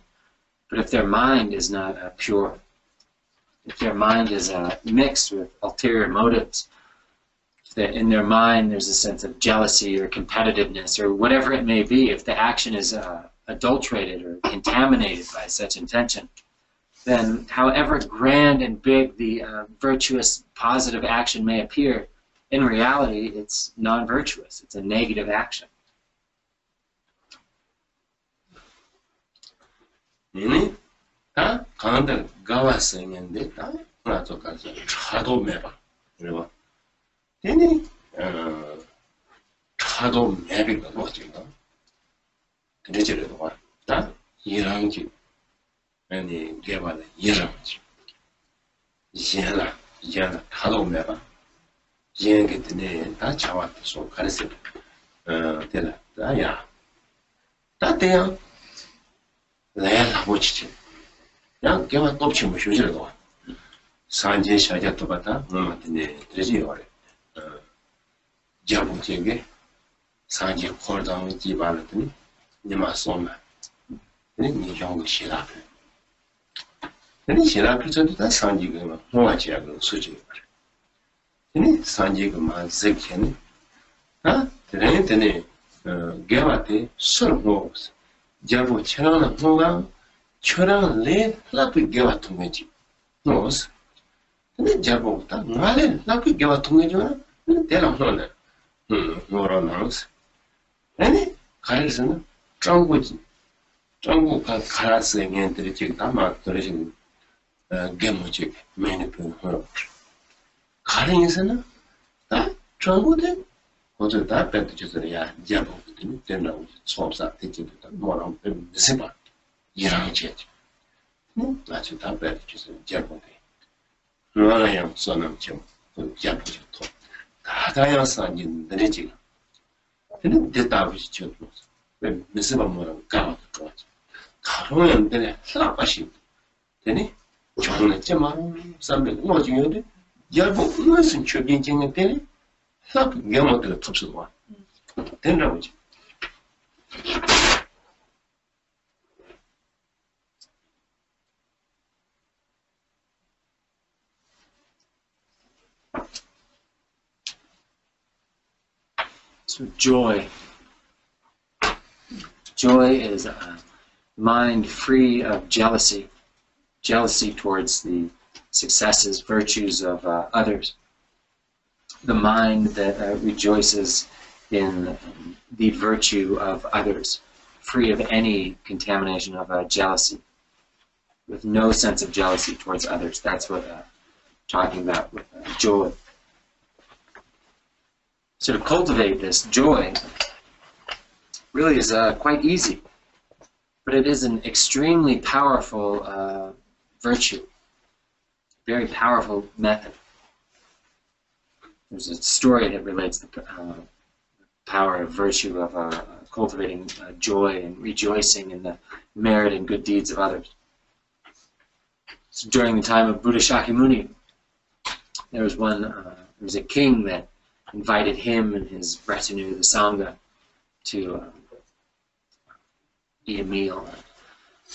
but if their mind is not pure, if their mind is mixed with ulterior motives, if in their mind there's a sense of jealousy or competitiveness or whatever it may be, if the action is adulterated or contaminated by such intention, then however grand and big the virtuous, positive action may appear, in reality it's non-virtuous. It's a negative action. Ini 다 강한데 가와서 있는데 다 나도 가서 차도 매봐. 그래봐. 되니 차도 매비가 뭐지가. 그래저래도 와. 다 이랑지. 아니 개발에 이랑지. 이제라 차도 매봐. 이게 되네. 다 차와서 가르쳐. 되라. 다야. 다대야. 내가 보치지. 양 개만 꼽치 뭐 쉬지도. 산제 샤자도 봤다. 뭐한테 되지요. 자부지게 산제 코르당 지발더니 니마 쏘마. 니 형이 싫어. 니 싫어 그래도 다 산지가 뭐하지라고 수지. 니 산지가 만색해니. 아, 되네. 개와테 술고 자부 체라는 뭐가 처랑 레 라피 개와 통해지. 뭐스. 근데 자부다 말에 라피 개와 통해지나? 대랑 하나. 뭐라나스. 아니, 가르스는 짱구가 가라스 얘기들이 지금 다 맞더라지. 개무지 매니프 하러. 가르스는 다 짱구들 어제 다 뱉어주더라. 자부들이 되나고 수업사 대지부터 뭐라고 무슨 이랑제. 아주 다 뱉어주세요. 자부들. 뭐라야 써는 좀 자부지 또. 다다양사 인들이 지금 근데 대답이 좀 왜 무슨 뭐라고 까먹을 것 같지 가로는 되네 하나씩 되니 저는 좀 삼백 뭐 중요한데 여보 무슨 초긴증이 되니 딱 명언들 톱수도 와 된다고 지 So joy. Joy is a mind free of jealousy. Jealousy towards the successes, virtues of others. The mind that rejoices in the virtue of others, free of any contamination of jealousy, with no sense of jealousy towards others. That's what I'm talking about with joy. So to cultivate this joy really is quite easy, but it is an extremely powerful virtue, very powerful method. There's a story that relates the power of virtue of cultivating joy and rejoicing in the merit and good deeds of others. So during the time of Buddha Shakyamuni, there was a king that invited him and his retinue, the Sangha, to eat a meal,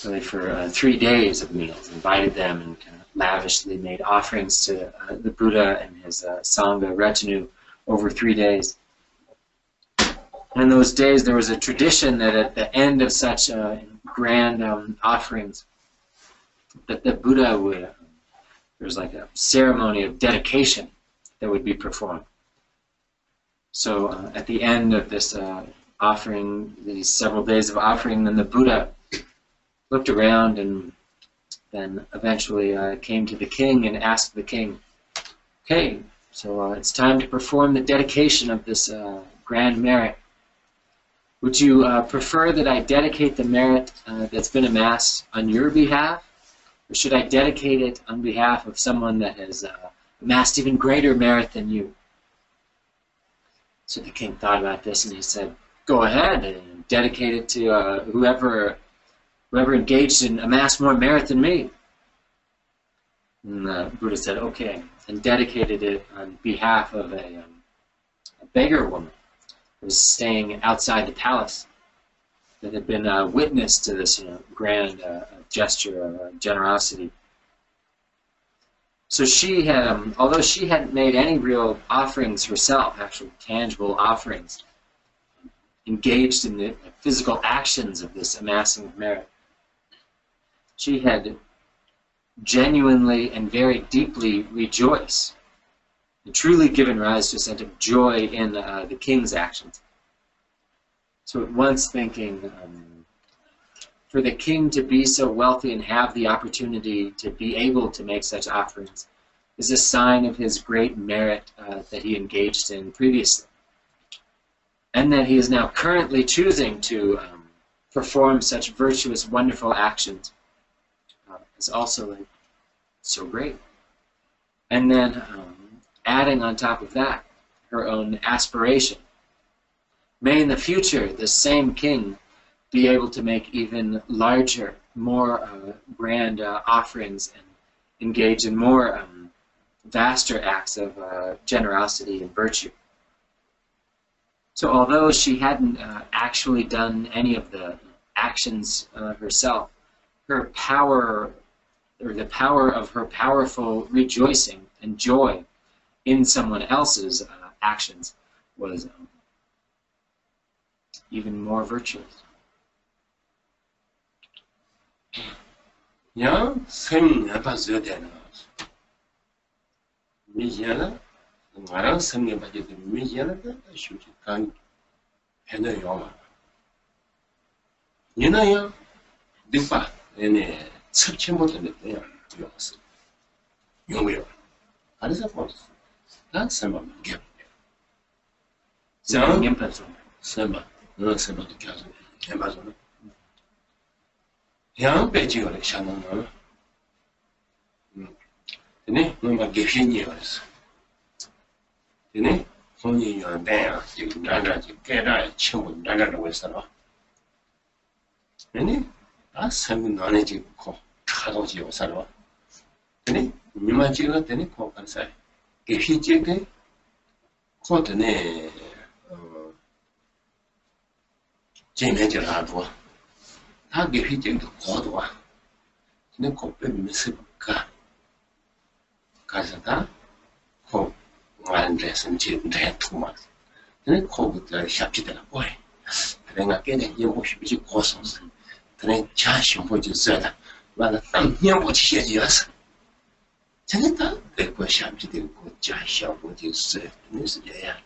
really for 3 days of meals. Invited them and kind of lavishly made offerings to the Buddha and his Sangha retinue over 3 days. And in those days, there was a tradition that at the end of such grand offerings, that the Buddha would, there was like a ceremony of dedication that would be performed. So at the end of this offering, these several days of offering, then the Buddha looked around and then eventually came to the king and asked the king, okay, so it's time to perform the dedication of this grand merit. Would you prefer that I dedicate the merit that's been amassed on your behalf, or should I dedicate it on behalf of someone that has amassed even greater merit than you? So the king thought about this and he said, go ahead and dedicate it to whoever engaged in amassed more merit than me. And the Buddha said, okay, and dedicated it on behalf of a beggar woman who was staying outside the palace that had been witness to this grand gesture of generosity. So she had, although she hadn't made any real offerings herself, actual tangible offerings, engaged in the physical actions of this amassing of merit, she had genuinely and very deeply rejoiced and truly given rise to a sense of joy in the king's actions. So at once thinking, for the king to be so wealthy and have the opportunity to be able to make such offerings is a sign of his great merit that he engaged in previously. And that he is now currently choosing to perform such virtuous, wonderful actions is also so great. And then adding on top of that, her own aspiration. May in the future this same king be able to make even larger, more grand offerings and engage in more vaster acts of generosity and virtue. So although she hadn't actually done any of the actions herself, her power, or the power of her powerful rejoicing and joy in someone else's actions was even more virtuous. 양 성에 빠져야 되는 미지나 나랑 성에 빠져야 되는 미지나 쉽지 간 해는 영화 얘나야 뒷바 얘네 섭취 못하는 데야 영스 영어요 알아서 보스 난 설마 게 So, 설마 너 설마도 계속 해봐서 양 배지가 샤는 네, 뭔가 개신이 그랬어. 네, 손이 연대야. 지금 나라지 깨라 친구 나라라고 했어. 네, 아 생은 안에 지금 코 차도지 오사로. 네, 니만 지금 되네 코 간사. 개신지게 코드네 재면지라도 다 개신지도 코도와. 근데 코 빼면 쓸까? 가서다 코 완전 선진대 투마 근데 코부터 샵지더라 보이 내가 깨네 이거 싶지 고소스 근데 자신 보지 써다 맞아 땅냥 보지 해지었어 진짜 내가 샵지대 고 자셔 보지 써 무슨 얘야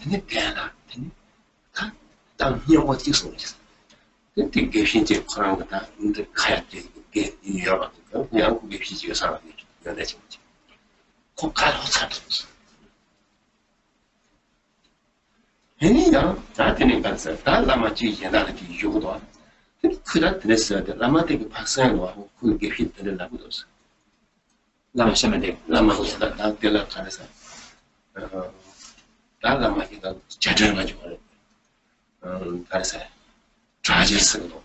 근데 깨나 근데 다 땅냥 보지 써 근데 개신제 그런 거다 근데 가야 되게 이해하거든 그냥 그게 비지가 사람이 연애 지금 국가로 살았어. 아니야, 나한테는 갔어. 다 라마지 옛날에 기억도 안. 근데 그날 드렸어야 돼. 라마한테 박사로 하고 그게 휘트를 나고도서. 라마 샤면데. 라마가 나 때라 가서. 다 라마기가 자절 가지고 가서 좌절스도.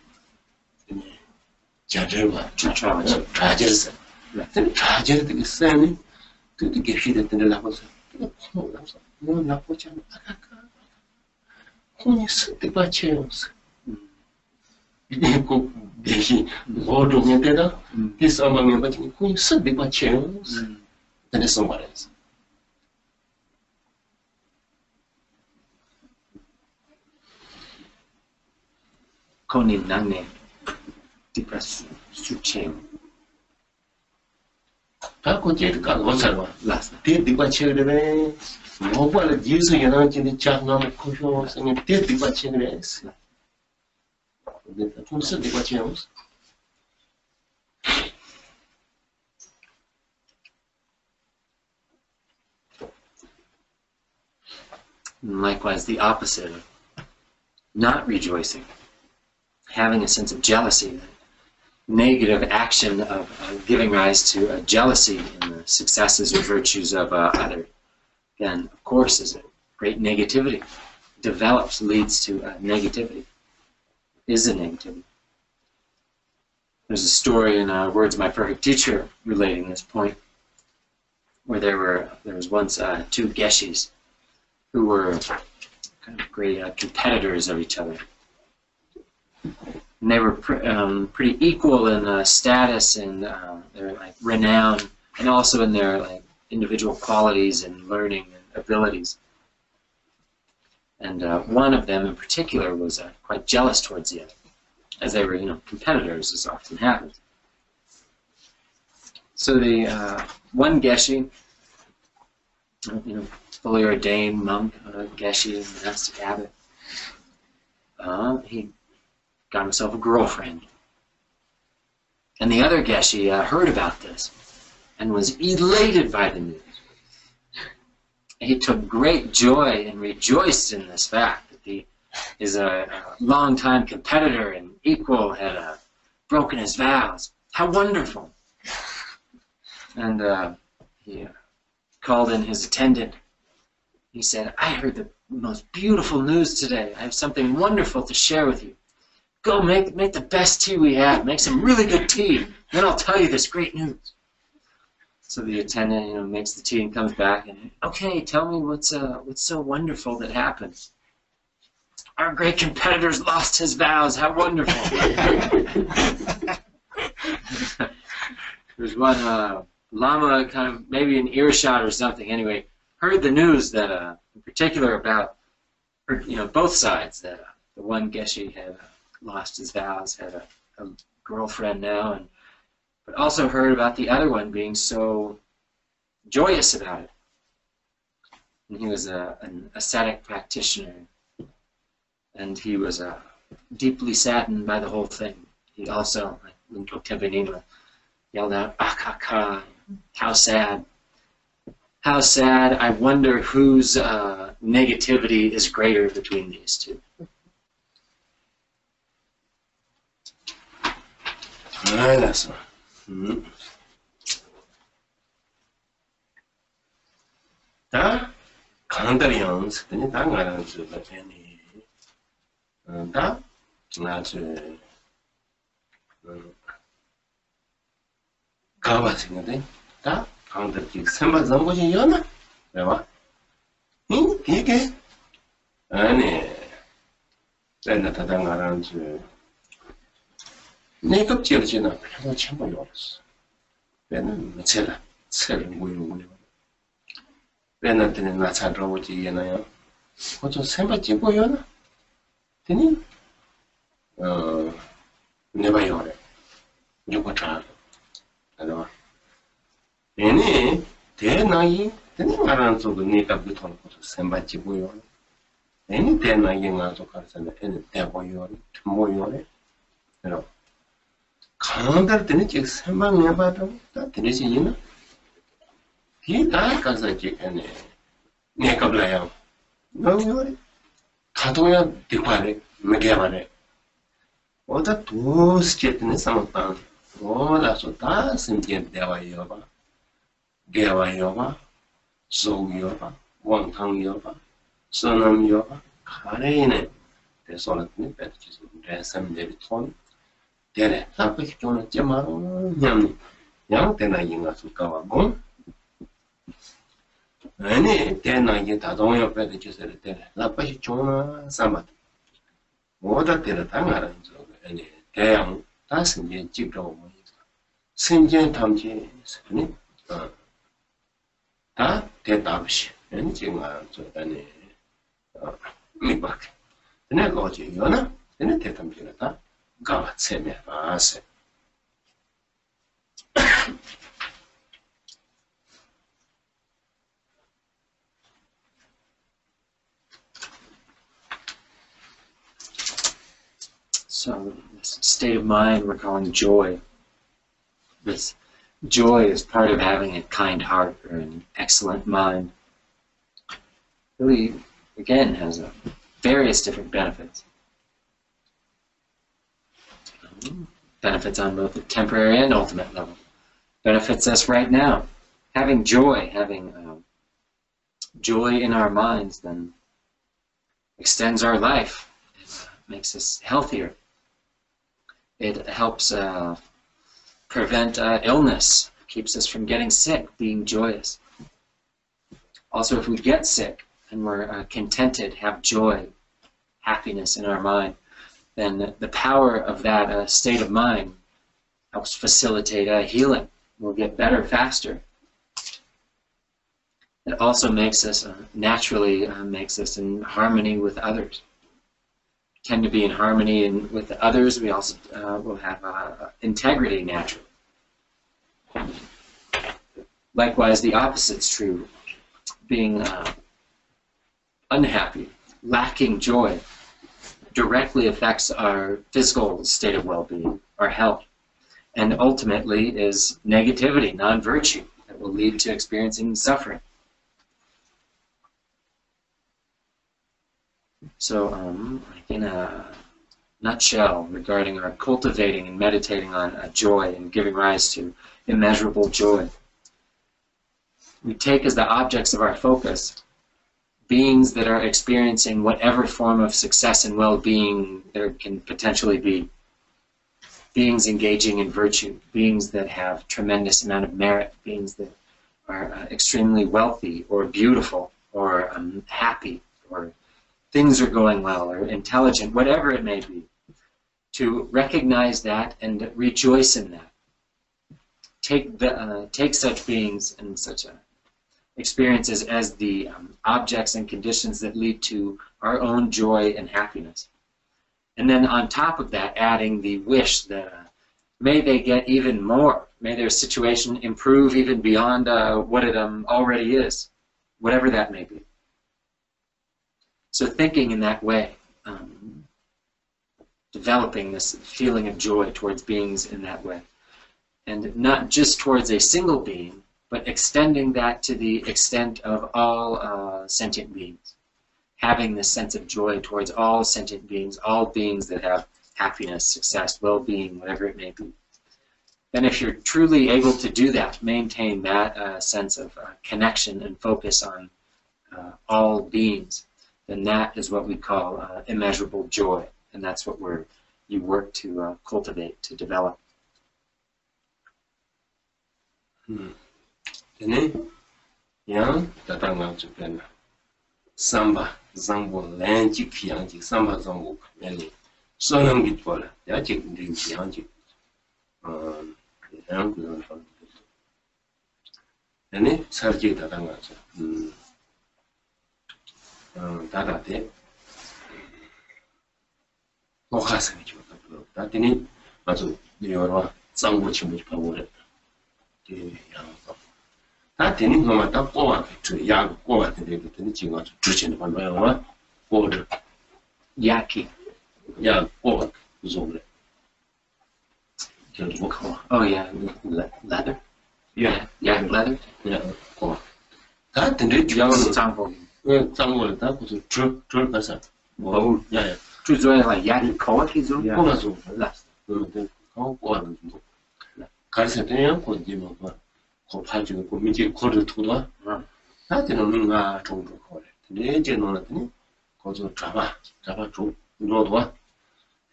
자절과 좌절스. 근데 좌절 되게 세네. tudo que filha tem lá você não na pocha conhece bacheos com deixi rodo mentira isso é uma minha bache conhece bacheos tem são várias Koni nangne depress suchem 다 고제도 가고 살아. 대디가 쳐르네. 뭐발 지수 연한진이 작나무 코쇼 생이 대디가 쳐르네. 근데 통스 대가 쳐요. Likewise, the opposite of not rejoicing, having a sense of jealousy, negative action of giving rise to jealousy in the successes or virtues of others. Again, of course, is a great negativity. Develops, leads to negativity. Is a negativity. There's a story in Words of My Perfect Teacher relating this point, where there was once two geshis who were kind of great competitors of each other. And they were pretty equal in status and their renown, and also in their individual qualities and learning and abilities. And one of them in particular was quite jealous towards the other, as they were, competitors, as often happens. So the one geshi, fully ordained monk, geshi, monastic abbot, he got himself a girlfriend. And the other Geshe heard about this and was elated by the news. He took great joy and rejoiced in this fact that his longtime competitor and equal had broken his vows. How wonderful! And he called in his attendant. He said, I heard the most beautiful news today. I have something wonderful to share with you. Go make the best tea we have. Make some really good tea. Then I'll tell you this great news. So the attendant, makes the tea and comes back and, okay, tell me what's so wonderful that happened. Our great competitor's lost his vows. How wonderful! There's one lama, kind of maybe an earshot or something. Anyway, heard the news that, in particular, about, both sides. That the one Geshe had lost his vows, had a girlfriend now, but also heard about the other one being so joyous about it. And he was an ascetic practitioner, and he was deeply saddened by the whole thing. He also, like Rinpoche Tenpenima, yelled out, "Akaka! How sad! How sad! I wonder whose negativity is greater between these two." 알았어. 다 강들이 연습더니 다 가는 수가 되니. 다 나중에 가봤는데 다 강들이 선발 선거지 연나. 왜 봐? 이게 아니. 내가 다 가는 수. 내가 지어지나 그래서 전부 열었어. 왜는 채를 모이는 왜는 때는 나 찾아오지 얘나요. 어저 선발 찍고 연나. 되니? 내가 열어. 이거 잘. 알아. 얘네 대나이 되니 말하는 소도 내가 붙어놓고 선발 찍고요. 얘네 대나이 가서 가서는 얘는 대보요. 모요래. 그럼 강들 때는 지금 선발 내봐도 다 되지이나? 뒤다 가서 지금 내가 불러요. 너요. 가도야 되고래. 매개하래. 어다 도스케트는 상관. 어다서 다 심지에 대화요 봐. 개화요 봐. 소요 봐. 원탕요 봐. 선남요 봐. 가래네. 대소는 배치지. 대삼대비 톤. 대래. 앞에 조는 째마로 냥 대나 인가서 가고. 아니 대나게 다동요 배치지 대래. 앞에 조는 삼아. 뭐다 때려 당하는 저 아니 대양 다승제 집도 뭐 승제 탐지 스니 다 대답시 엔징아 저 아니 미박 근데 로직이나 근데 대탐지다 가와 세메 아세 So this state of mind we're calling joy. This joy is part of having a kind heart or an excellent mind. Really, again, has various different benefits. Benefits on both the temporary and ultimate level. Benefits us right now. Having joy in our minds then extends our life. It makes us healthier. It helps prevent illness, keeps us from getting sick, being joyous. Also, if we get sick and we're contented, have joy, happiness in our mind, then the power of that state of mind helps facilitate healing. We'll get better faster. It also makes us, naturally makes us in harmony with others. Tend to be in harmony with the others. We also will have integrity naturally. Likewise, the opposite's true. Being unhappy, lacking joy, directly affects our physical state of well-being, our health, and ultimately is negativity, non-virtue, that will lead to experiencing suffering. So, in a nutshell, regarding our cultivating and meditating on joy and giving rise to immeasurable joy, we take as the objects of our focus beings that are experiencing whatever form of success and well-being there can potentially be. Beings engaging in virtue, beings that have tremendous amount of merit, beings that are extremely wealthy or beautiful or happy, or things are going well or intelligent, whatever it may be. To recognize that and rejoice in that. Take such beings and such experiences as the objects and conditions that lead to our own joy and happiness. And then on top of that, adding the wish that may they get even more. May their situation improve even beyond what it already is, whatever that may be. So thinking in that way, developing this feeling of joy towards beings in that way. And not just towards a single being, but extending that to the extent of all sentient beings. Having this sense of joy towards all sentient beings, all beings that have happiness, success, well-being, whatever it may be. Then if you're truly able to do that, maintain that sense of connection and focus on all beings, then that is what we call immeasurable joy. And that's what you work to cultivate, to develop. Yang datang Japan. Samba Zambo Lanji Pianji, Samba Zambo Many. Sonam Gitwala, Yajik Pianji. And it Sarji Datanga. Dada de Mohasami, that in it, but you Zambo Chimuch Power. That in it, no matter what, to Yag, go at the teaching of Truchin Panoa, order Yaki. Yag, or Zole. Oh, yeah, leather? Yeah, leather? Yeah, or that in it, young Zambo. Zambo, that was a true person. Oh, yeah. To join like Yaki Koakizo? Yeah, oh, Carsetania, could give up. Copaggio, Committee, Quarter to the that in a minga to call it. The general cause of Java to Lord what?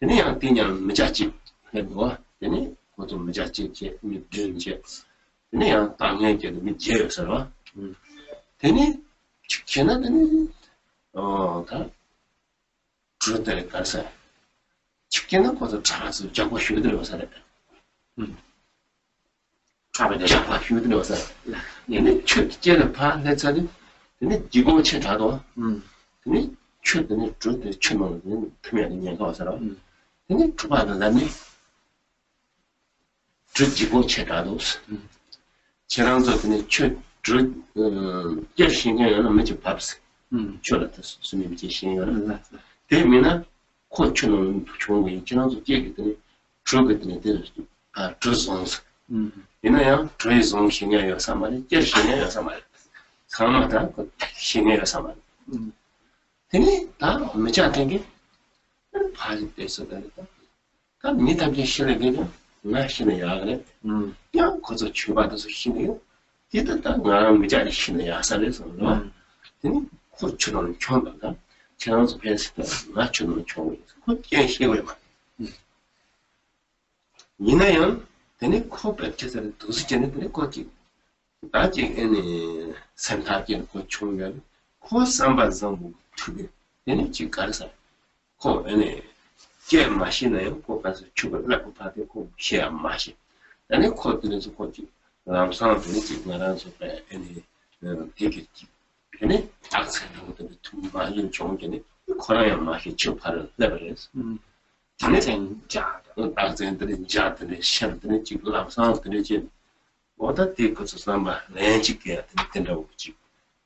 The young Tinian Majachi, Hebua, the name was a Majachi, mid jets. The young Tangan, mid jets, the name Chicken, oh, that True Carsa. Chicken was a chance of Java Shooter was at it. Java Shooter was at it. In it, should get a part that's at it. Then it, you go to Chado. Then it should the truth, the chimney, community and goes around. Then it to buy the land. Truth, you go Chetados. Cheranzo, then it should truth, yes, you know, major pups. Cholatus, swimming. They mean a coach on Chong, Cheranzo, take it, drug it in the truth. In a trace on Shinga or somebody, yes, Shinga or somebody. Some of that, Shinga or somebody. Then that, which I think it, party days of that. That meet up the shilling again, national yard. Yeah, because of Chubatas of Shinga. Did that, which I Shinga Salis or no. Then coach on Chonga, channels best, natural choice. Could you hear him? Yinayan. Then it corporate just a dosage coaching. That any Santakian coaching, call somebody some to be. Then it you got call any jam machine, call as a sugar black party called share machine. Then it called the coaching. I'm something not answer by any ticket. Any accent to the 2 million chong in it. You call a machine chop levels. Anything jar, accent in jar and shelter, you love something. What that take us number, land you get the tender of you.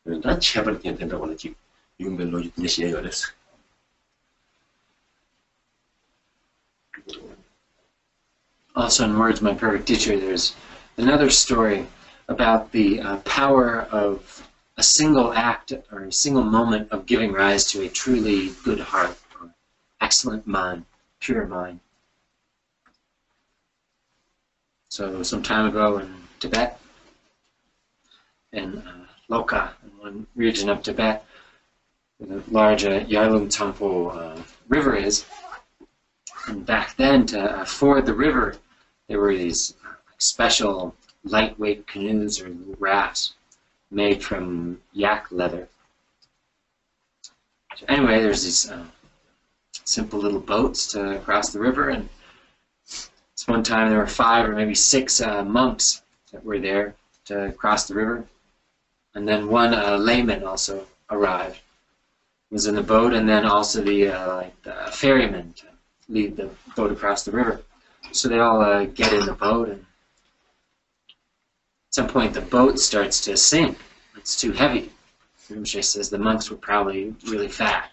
That shepherd can tender on a chip. You may lodge the shares. Also, in Words My Perfect Teacher, there's another story about the power of a single act or a single moment of giving rise to a truly good heart, or excellent mind, pure mind. So some time ago in Tibet, in Loka, in one region of Tibet, where the large Yarlung Temple river is, and back then to ford the river, there were these special lightweight canoes or rafts made from yak leather. So anyway, there's these simple little boats to cross the river, and this one time there were 5 or maybe 6 monks that were there to cross the river, and then one layman also arrived, was in the boat, and then also the ferryman to lead the boat across the river. So they all get in the boat, and at some point the boat starts to sink. It's too heavy. Rinpoche says the monks were probably really fat.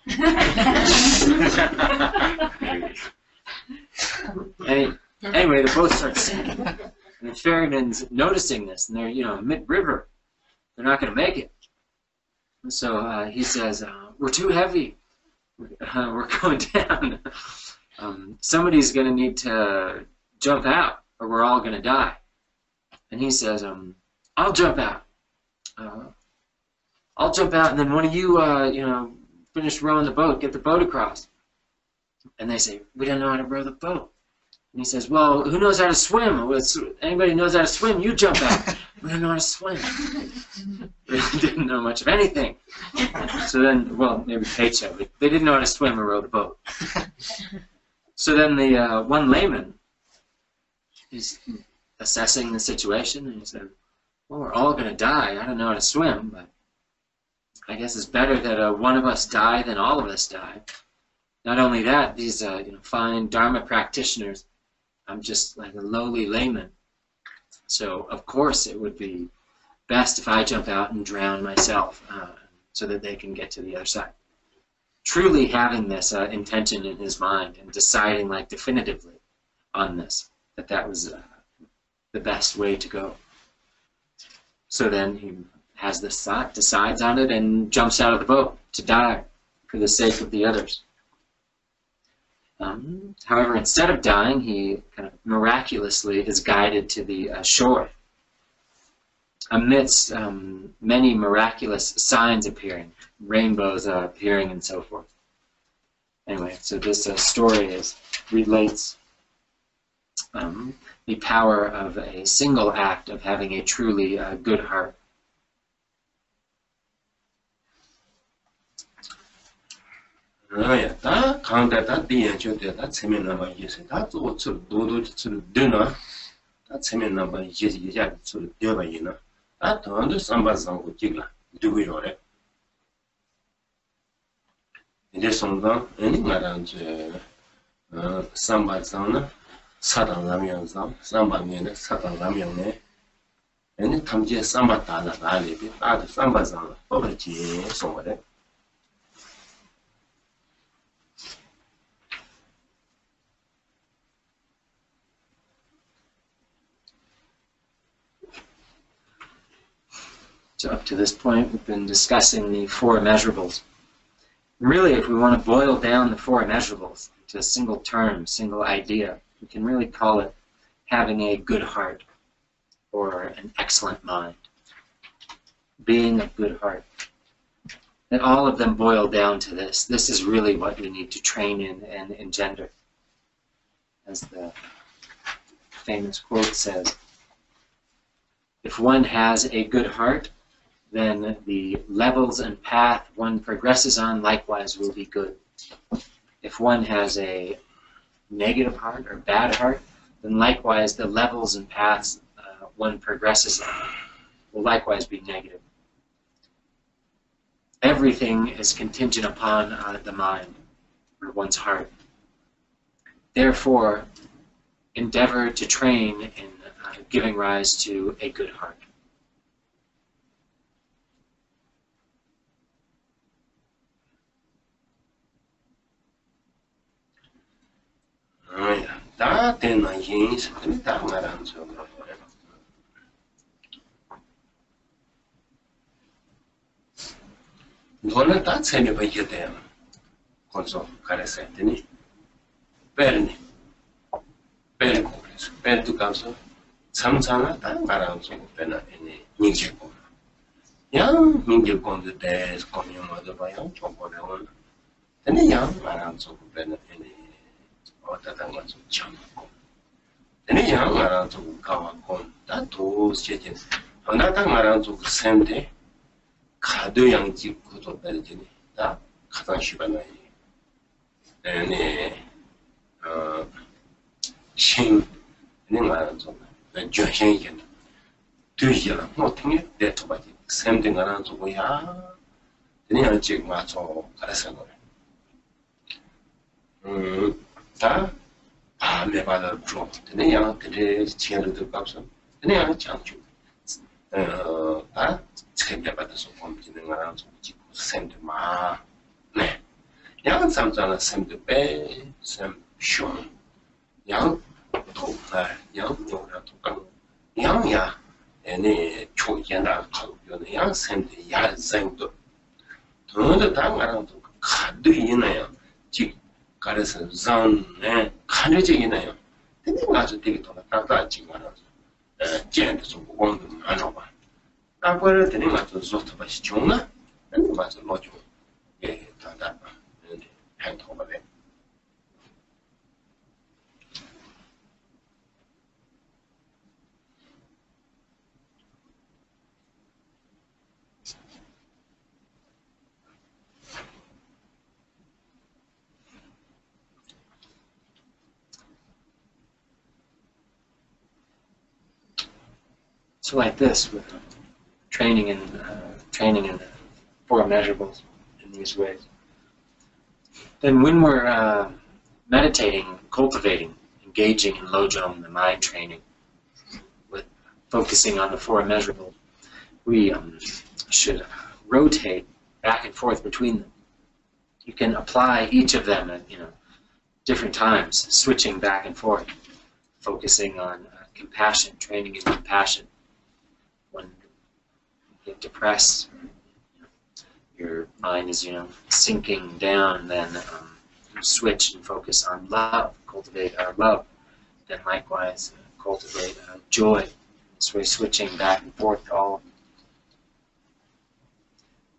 Anyway, the boat starts sinking, and the ferryman's noticing this, and they're mid-river. They're not going to make it. And so he says, "We're too heavy. We're going down. Somebody's going to need to jump out, or we're all going to die." And he says, "I'll jump out. I'll jump out, and then one of you, finish rowing the boat, get the boat across." And they say, "We don't know how to row the boat." And he says, "Well, who knows how to swim? Anybody who knows how to swim, you jump out." "We don't know how to swim." They didn't know much of anything. So then, well, maybe Pecho, but they didn't know how to swim or row the boat. So then the one layman is assessing the situation, and he said, "Well, we're all going to die. I don't know how to swim, but I guess it's better that one of us die than all of us die." Not only that, these fine Dharma practitioners, I'm just like a lowly layman. So, of course, it would be best if I jump out and drown myself so that they can get to the other side. Truly having this intention in his mind and deciding definitively on this, that was the best way to go. So then he has this thought, decides on it, and jumps out of the boat to die for the sake of the others. However, instead of dying, he kind of miraculously is guided to the shore, amidst many miraculous signs appearing, rainbows appearing, and so forth. Anyway, so this story relates the power of a single act of having a truly good heart. 다 강다 다 디엔초데 다 체면나마 이제 다 또처럼 노도처럼 되나 다 체면나마 이제 처럼 되어봐이나 다 더한테 삼바상고 찍라 누구요래 이제 성당 아니 말한지 삼바상나 사당라면상 삼바면에 사당라면에 아니 탐지에 삼바다나 나리비 다들 삼바상 어버지 송거래. So up to this point, we've been discussing the 4 immeasurables. Really, if we want to boil down the 4 immeasurables to a single term, single idea, we can really call it having a good heart or an excellent mind, being of good heart. And all of them boil down to this. This is really what we need to train in and engender. As the famous quote says, if one has a good heart, then the levels and path one progresses on likewise will be good. If one has a negative heart or bad heart, then likewise the levels and paths one progresses on will likewise be negative. Everything is contingent upon the mind or one's heart. Therefore, endeavor to train in giving rise to a good heart. 다 되는 인생이 다 말하는 거. 너는 다 재미있게 돼. 그래서 가르쳐 되니. 배르니. 배르고 그래서 배도 가서 참상아 다 말하는 거 배나 이니 인지고. 양 민길권도 돼 공유모도 봐요. 정보는 근데 양 말하는 거 배나 이니 어떤 것좀 참고. 근데 양 말하는 거 가고 다도 세진. 하나당 말하는 거 샘데 가도 양지 구도 배르니. 다 가장 쉬바나이. 네. 신 말하는 거. 전생이겠다. 뒤지라 못해 대토바지 샘등하는 거야. 그냥 지금 맞춰 가르쳐 거야. 다 밤에 받아 줘. 그냥 그래 지혜를 값은 그냥 장주. 다 책에 받아서 공부하는 거랑 지금 샘들 마. 네. 양 삼자는 샘들 빼, 샘 쇼. 양 도날 양 요라 도강 양야 에네 초견다 가고는 양 샘데 야 생도 더는 당가랑도 카드 있나요 지 가르서 zan네 칸르지 있나요 근데 맞아 되게 더 나다 지가라 젠도 좀 공도 많아 봐 나버를 되는 맞아 소프트 바시 좋나 근데 맞아 로죠 예 다다 근데 행동 봐 So like this, with training in the four measurables in these ways. Then when we're meditating, cultivating, engaging in Lojong, the mind training, with focusing on the four measurables, we should rotate back and forth between them. You can apply each of them at different times, switching back and forth, focusing on compassion, training in compassion. When you get depressed, your mind is sinking down, then you switch and focus on love, cultivate our love. Then likewise cultivate joy. So we're switching back and forth all.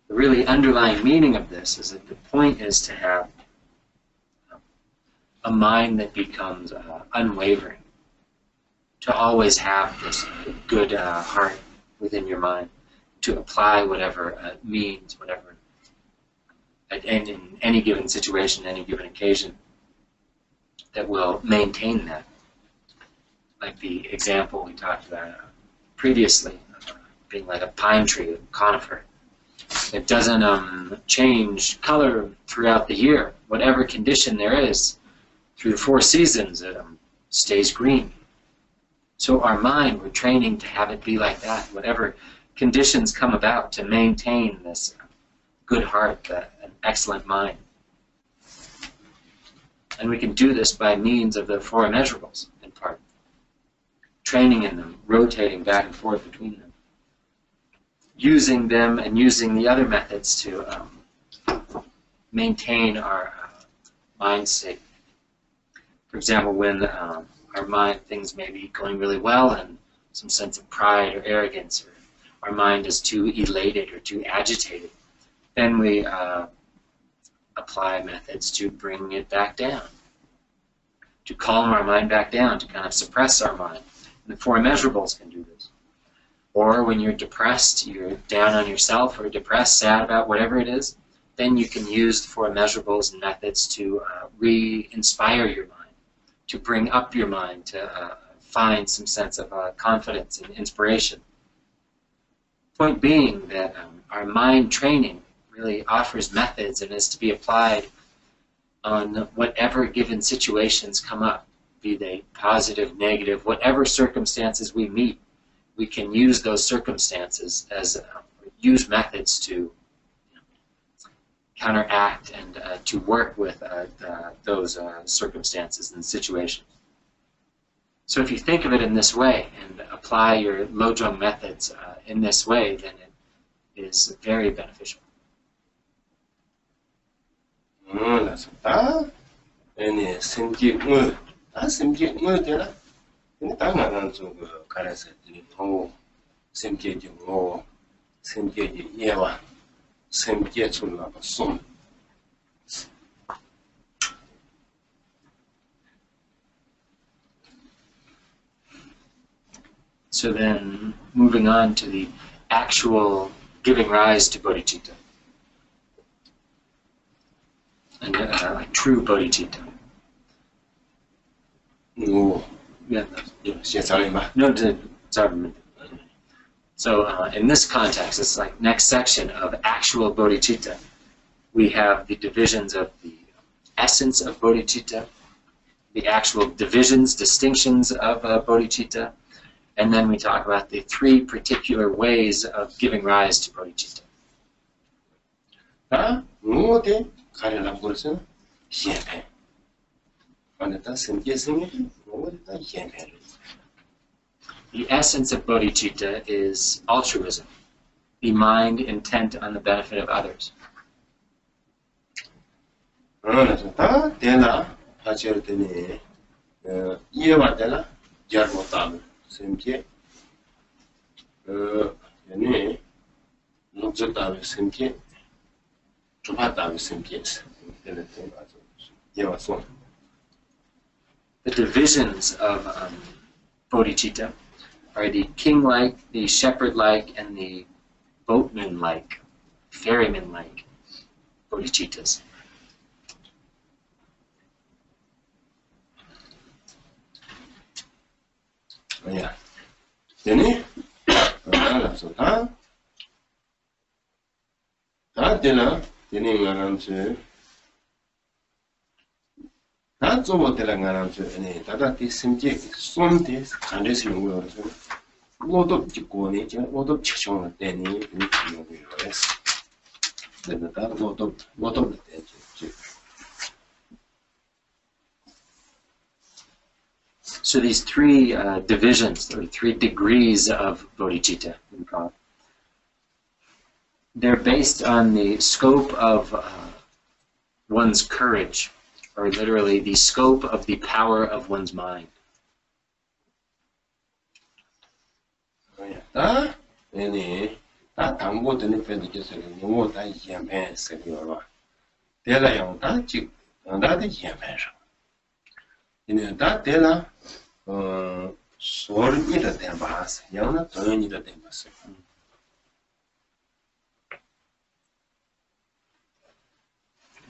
The really underlying meaning of this is that the point is to have a mind that becomes unwavering, to always have this good heart within your mind, to apply whatever means, whatever, and in any given situation, any given occasion, that will maintain that. Like the example we talked about previously, being like a pine tree, a conifer. It doesn't change color throughout the year. Whatever condition there is, through the 4 seasons, it stays green. So our mind, we're training to have it be like that. Whatever conditions come about, to maintain this good heart, an excellent mind. And we can do this by means of the 4 immeasurables, in part. Training in them, rotating back and forth between them. Using them and using the other methods to maintain our mind state. For example, when our mind, things may be going really well and some sense of pride or arrogance, or our mind is too elated or too agitated, then we apply methods to bring it back down, to calm our mind back down, to kind of suppress our mind. And the 4 immeasurables can do this. Or when you're depressed, you're down on yourself, or depressed, sad about whatever it is, then you can use the 4 immeasurables and methods to re-inspire your mind, to bring up your mind, to find some sense of confidence and inspiration. Point being that our mind training really offers methods and is to be applied on whatever given situations come up, be they positive, negative, whatever circumstances we meet. We can use those circumstances as use methods to counteract and to work with those circumstances and situations. So if you think of it in this way and apply your Lojong methods in this way, then it is very beneficial. that's that. And simple, that's simple, dear. In the time, I'm to caress it. Oh, simple, simple, yeah, simple to love a song. So then, moving on to the actual giving rise to bodhicitta, and true bodhicitta. Oh, Yeah. sorry, No, sorry. So in this context, it's like next section of actual bodhicitta. We have the divisions of the essence of bodhicitta, the actual divisions, distinctions of bodhicitta, and then we talk about the three particular ways of giving rise to bodhicitta. the essence of bodhicitta is altruism, the mind intent on the benefit of others. Simple. The divisions of bodhicitta are the king-like, the shepherd-like, and the boatman-like, ferryman-like bodhicittas. Yeah. Then, so that dinner, that's what the Langaram and that is simply some days, and this you will lot of Chico, lot of Chichon, then you that lot of the So these three divisions, or three degrees of bodhicitta, we call it, they're based on the scope of one's courage, or literally the scope of the power of one's mind.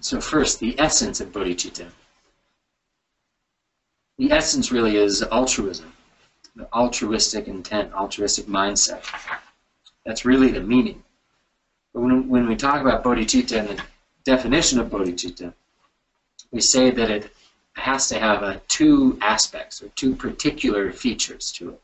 So first, the essence of bodhicitta. The essence really is altruism, the altruistic intent, altruistic mindset. That's really the meaning. But when we talk about bodhicitta and the definition of bodhicitta, we say that it has to have two aspects, or two particular features to it.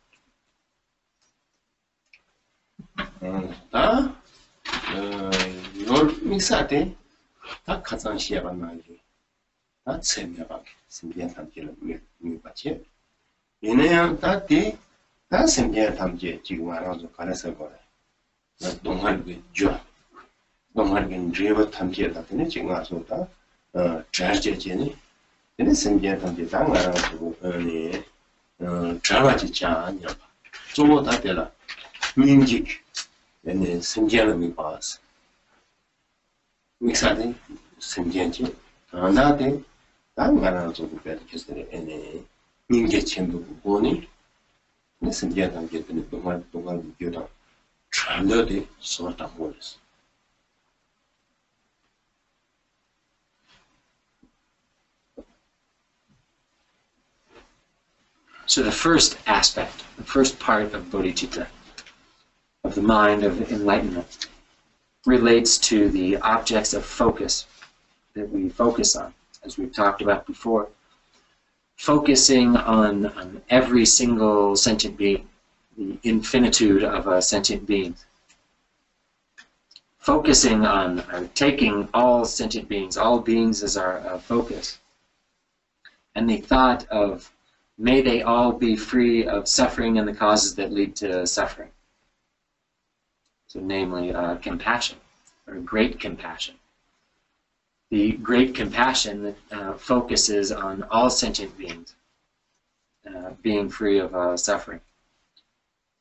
So the first aspect, the first part of bodhicitta, of the mind of enlightenment, relates to the objects of focus that we focus on, as we've talked about before. Focusing on every single sentient being, the infinitude of sentient beings. Focusing on, or taking all sentient beings, all beings as our focus. And the thought of may they all be free of suffering and the causes that lead to suffering. So namely, compassion, or great compassion. The great compassion that focuses on all sentient beings being free of suffering.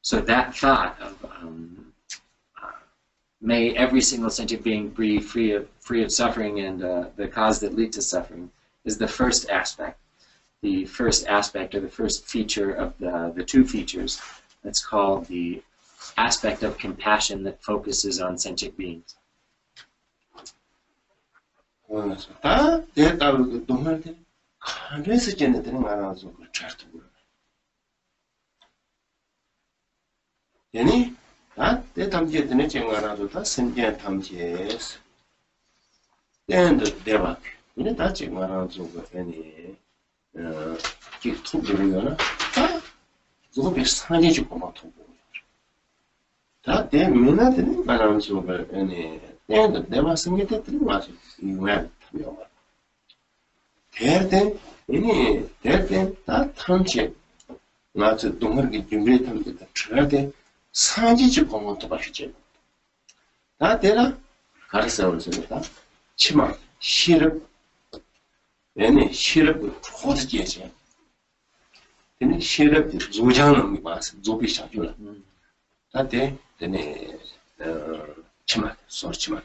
So that thought of may every single sentient being be free of suffering and the cause that lead to suffering is the first aspect. The first aspect, or the first feature of the two features, that's called the aspect of compassion that focuses on sentient beings. 다 내가 그 동물들 간에서 전에들은 알아서 그 차트 보라. 얘니 다 대탐지에는 제가 알아서 다 선제 탐지에서 근데 대박. 얘네 다 제가 알아서 그 얘네 그 투부로나 다 그거 비슷하게 주고 막 투부. 다 대면한테는 알아서 그 얘네 근데 내가 생각했더니 맞아. 이거야. 대대 이니 대대 다 탐지 맞아 동물이 준비 탐지다. 저한테 상지지 공원도 봐주지. 다 대라 가르쳐 오셨다. 치마 시럽 얘네 시럽을 초드지지. 얘네 시럽 조장은 맞아. 조비 샤줄라. 다 대 얘네 치마 소치마.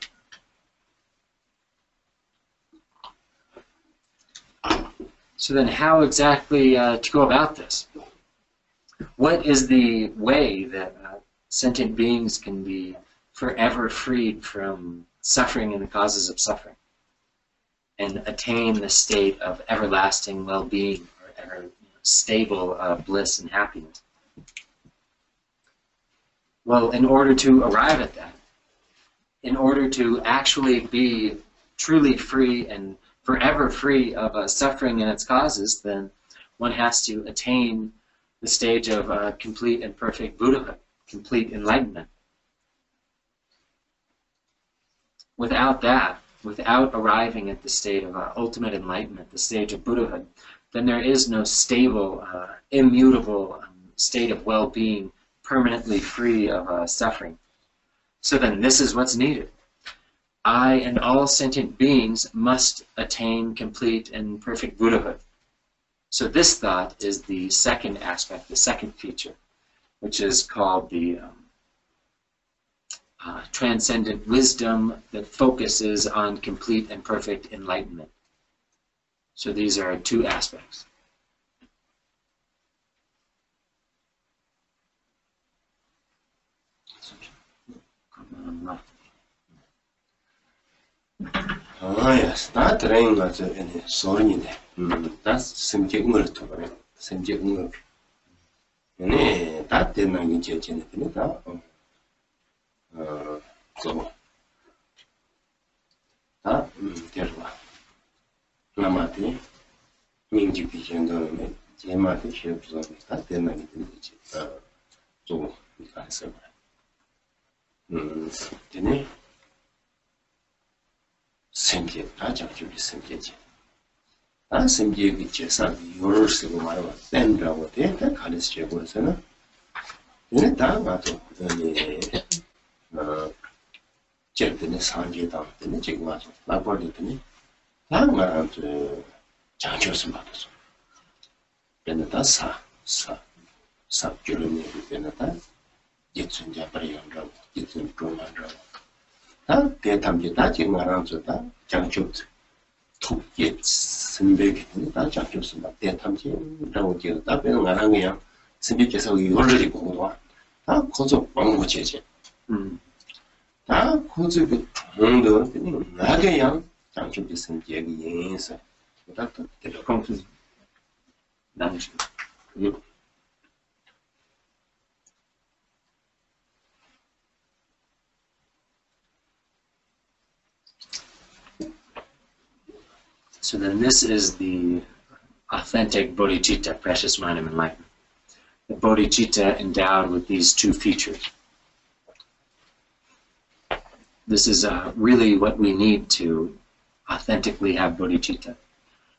So then how exactly to go about this? What is the way that sentient beings can be forever freed from suffering and the causes of suffering and attain the state of everlasting well-being or ever stable bliss and happiness? Well, in order to arrive at that, in order to actually be truly free and forever free of suffering and its causes, then one has to attain the stage of complete and perfect Buddhahood, complete enlightenment. Without that, without arriving at the state of ultimate enlightenment, the stage of Buddhahood, then there is no stable, immutable state of well-being, permanently free of suffering. So then this is what's needed. I and all sentient beings must attain complete and perfect Buddhahood. So this thought is the second aspect, the second feature, which is called the transcendent wisdom that focuses on complete and perfect enlightenment. So these are two aspects. yes, that rain was any sorry. That's some chicken to some chicken. That didn't get you in the so that there was Lamati, Mingy Pigeon, Gemati, ships of that didn't get you. So we can say, didn't 생계 다 잡주기 생계지. 아 생계기 제사 요르스고 말아 뺀다고 대다 가르쳐 보고서는 얘네 다 맞아. 제때는 상계당 때는 지금 맞아. 나버리더니 다 말한테 장초스 받았어. 얘네 다사 교련이 얘네 다 예춘자 버리는다고 예춘 좀만다고. 다 대탐지 다 지금 말하면서다 장초스 톡게 선배기 다 장초스 막 대탐지라고 지금 다 빼는 말한 거야. 선배께서 요르리 공부와 다 고속 방구제지. 다 고속 그 정도 나게 양 장초스 선배기 예서 다 대통령 남주. So then this is the authentic bodhicitta, precious mind of enlightenment. The bodhicitta endowed with these two features. This is really what we need to authentically have bodhicitta.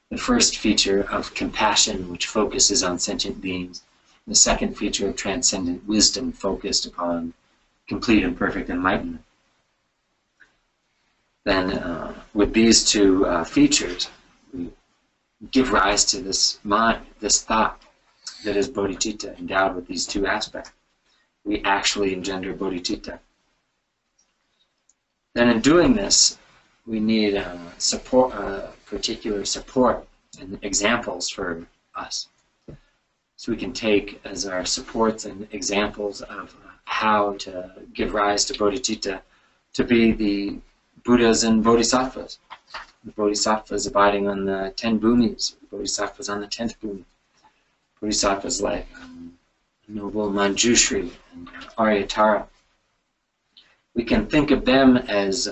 The first feature of compassion, which focuses on sentient beings. The second feature of transcendent wisdom, focused upon complete and perfect enlightenment. Then, with these two features, we give rise to this mind, this thought that is bodhicitta, endowed with these two aspects. We actually engender bodhicitta. Then in doing this, we need support, particular support and examples for us. So we can take as our supports and examples of how to give rise to bodhicitta to be the Buddhas and Bodhisattvas. The Bodhisattvas abiding on the 10 bhumis, the Bodhisattvas on the 10th bhumi. Bodhisattvas like Noble Manjushri and Aryatara. We can think of them as,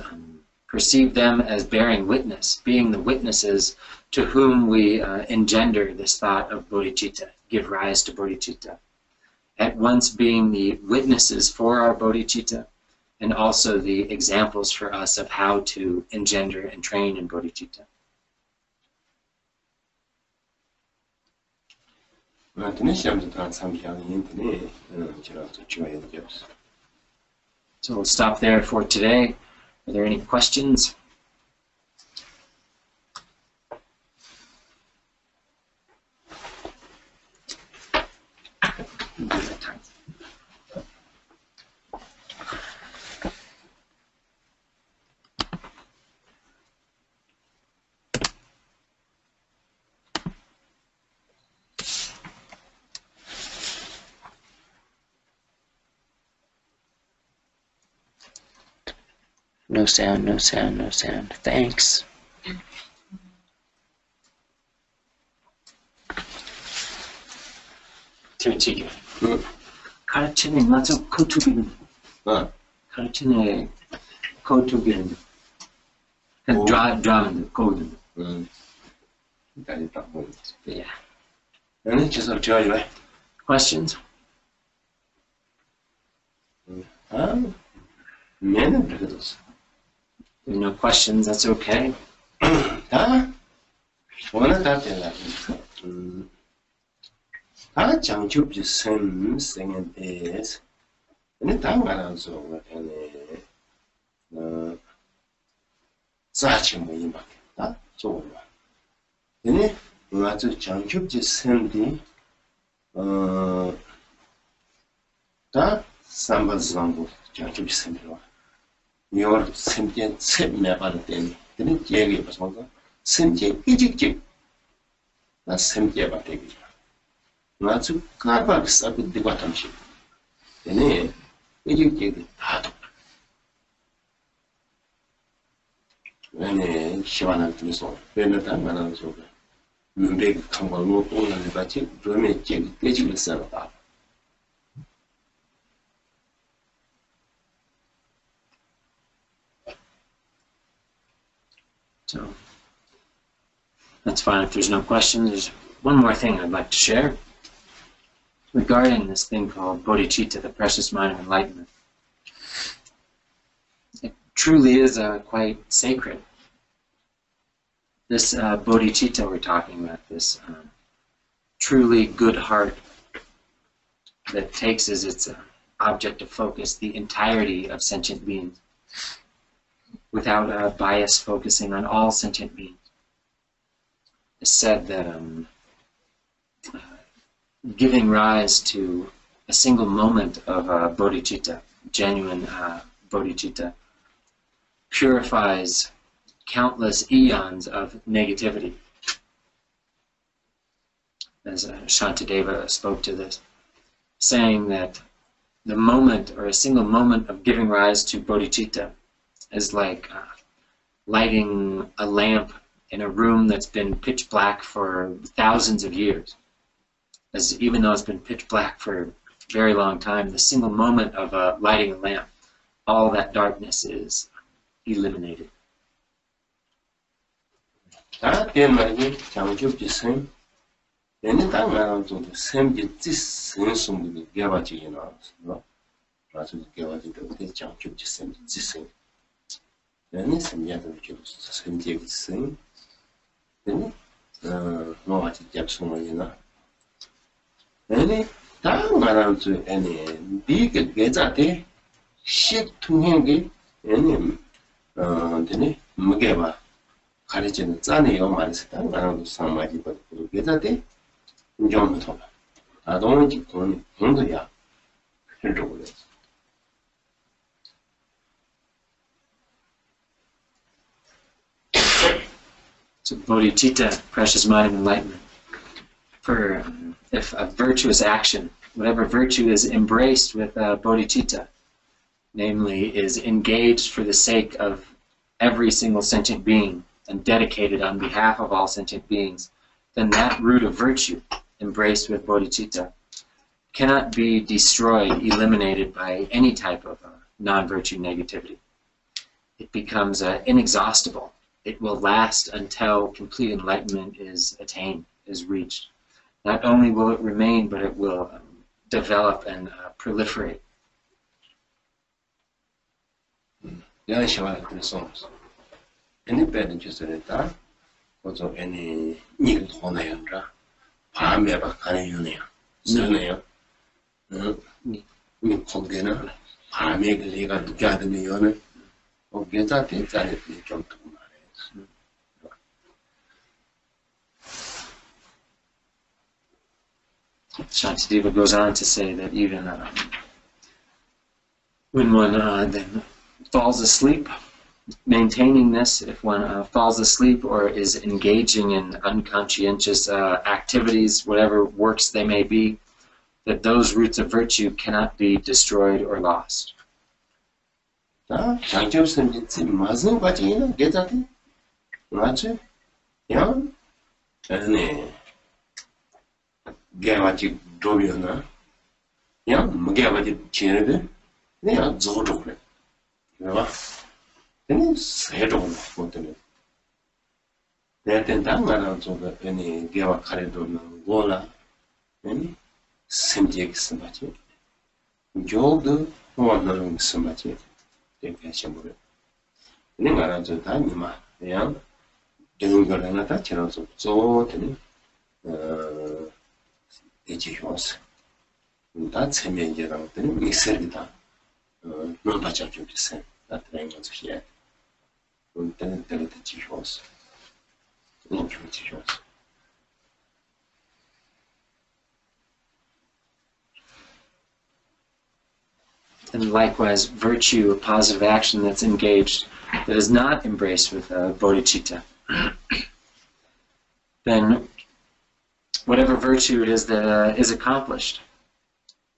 perceive them as bearing witness, being the witnesses to whom we engender this thought of bodhicitta, give rise to bodhicitta. At once being the witnesses for our bodhicitta, and also the examples for us of how to engender and train in bodhicitta. So we'll stop there for today. Are there any questions? No sound, no sound, no sound. Thanks. Tirchige. 가르치는 맞아 코투기는. 가르치는 코투기는. Drum code. Yeah. Questions? No questions, that's okay. Your sentient set map on the thing. Didn't Jerry was one? Sentient ejected. That's sent about it. Not to carpets up with the bottom ship. Then, ejected. When she went to the soul, when the time when I was over. We big come on look all on the budget, dream it, get you the cell up. So that's fine if there's no questions. There's one more thing I'd like to share regarding this thing called bodhicitta, the precious mind of enlightenment. It truly is quite sacred. This bodhicitta we're talking about, this truly good heart that takes as its object of focus the entirety of sentient beings, without a bias focusing on all sentient beings. It's said that giving rise to a single moment of bodhicitta, genuine bodhicitta, purifies countless eons of negativity. As Shantideva spoke to this, saying that the moment or a single moment of giving rise to bodhicitta is like lighting a lamp in a room that's been pitch black for thousands of years. As even though it's been pitch black for a very long time, the single moment of lighting a lamp, all that darkness is eliminated. 뭐 아직 약속이나 아니 다음 말하면서 아니 네게 계자대 식 통행이 아니 되네 뭐게 봐 가르치는 짠이요 말해서 다음 말하면서 상마지 받고 계자대 좀 더. 아동인지 돈 돈도야. 그러고 그래. So bodhicitta, precious mind of enlightenment. For if a virtuous action, whatever virtue is embraced with bodhicitta, namely is engaged for the sake of every single sentient being and dedicated on behalf of all sentient beings, then that root of virtue, embraced with bodhicitta, cannot be destroyed, eliminated by any type of non-virtue negativity. It becomes inexhaustible. It will last until complete enlightenment is attained, is reached. Not only will it remain, but it will develop and proliferate. Any better just that? Also, any new honor, Pameba Canyonia, Sunia, Congena, Pameg Liga to gather me on it, or get that it and it jump to my Shantideva goes on to say that even when one then falls asleep, maintaining this, if one falls asleep or is engaging in unconscientious activities, whatever works they may be, that those roots of virtue cannot be destroyed or lost. 개와지 도비나 야 무게와지 지내데 내가 저쪽래 그래봐 근데 세종 못되네 내가 된다는 저거 아니 개와 카레도는 뭐라 아니 심지에 쓰마지 저도 뭐는 쓰마지 되게 심부려 내가 알아서 다니마 그냥 되는 거랑 다 지나서 저한테는 Ejios. That's a major out there. We said that no much of you to send that language here. And then the Ejios. And likewise, virtue, a positive action that's engaged, that is not embraced with bodhicitta, then whatever virtue it is that is accomplished,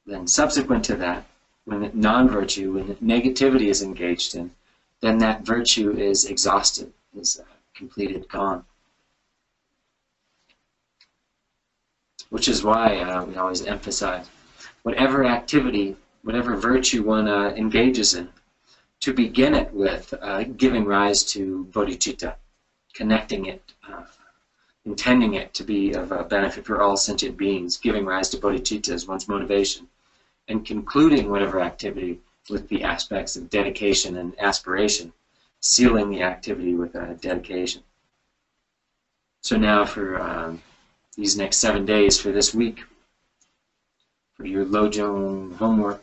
then subsequent to that, when non-virtue, when negativity is engaged in, then that virtue is exhausted, is completed, gone. Which is why we always emphasize, whatever activity, whatever virtue one engages in, to begin it with giving rise to bodhicitta, connecting it, intending it to be of benefit for all sentient beings, giving rise to bodhicitta as one's motivation, and concluding whatever activity with the aspects of dedication and aspiration, sealing the activity with dedication. So now for these next 7 days, for this week, for your Lojong homework,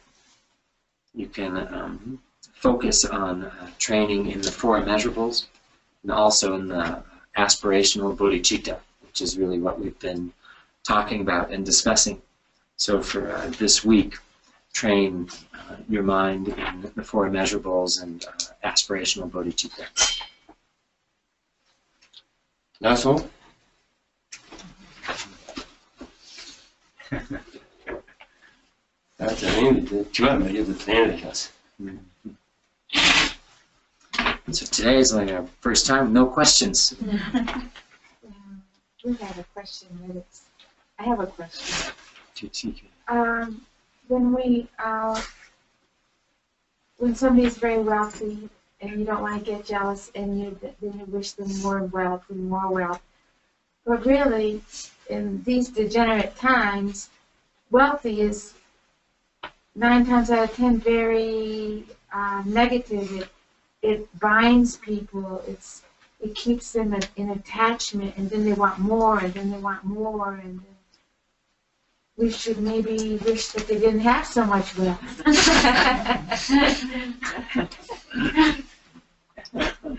you can focus on training in the 4 immeasurables, and also in the aspirational bodhicitta, which is really what we've been talking about and discussing. So for this week, train your mind in the 4 immeasurables and aspirational bodhicitta. That's all? That's So today is like our first time, no questions. Yeah, we have a question. I have a question. When somebody is very wealthy and you don't want to get jealous and then you wish them more wealth, but really, in these degenerate times, wealthy is 9 times out of 10 very negative. It binds people. it keeps them in attachment, and then they want more, and then they want more, and then we should maybe wish that they didn't have so much wealth.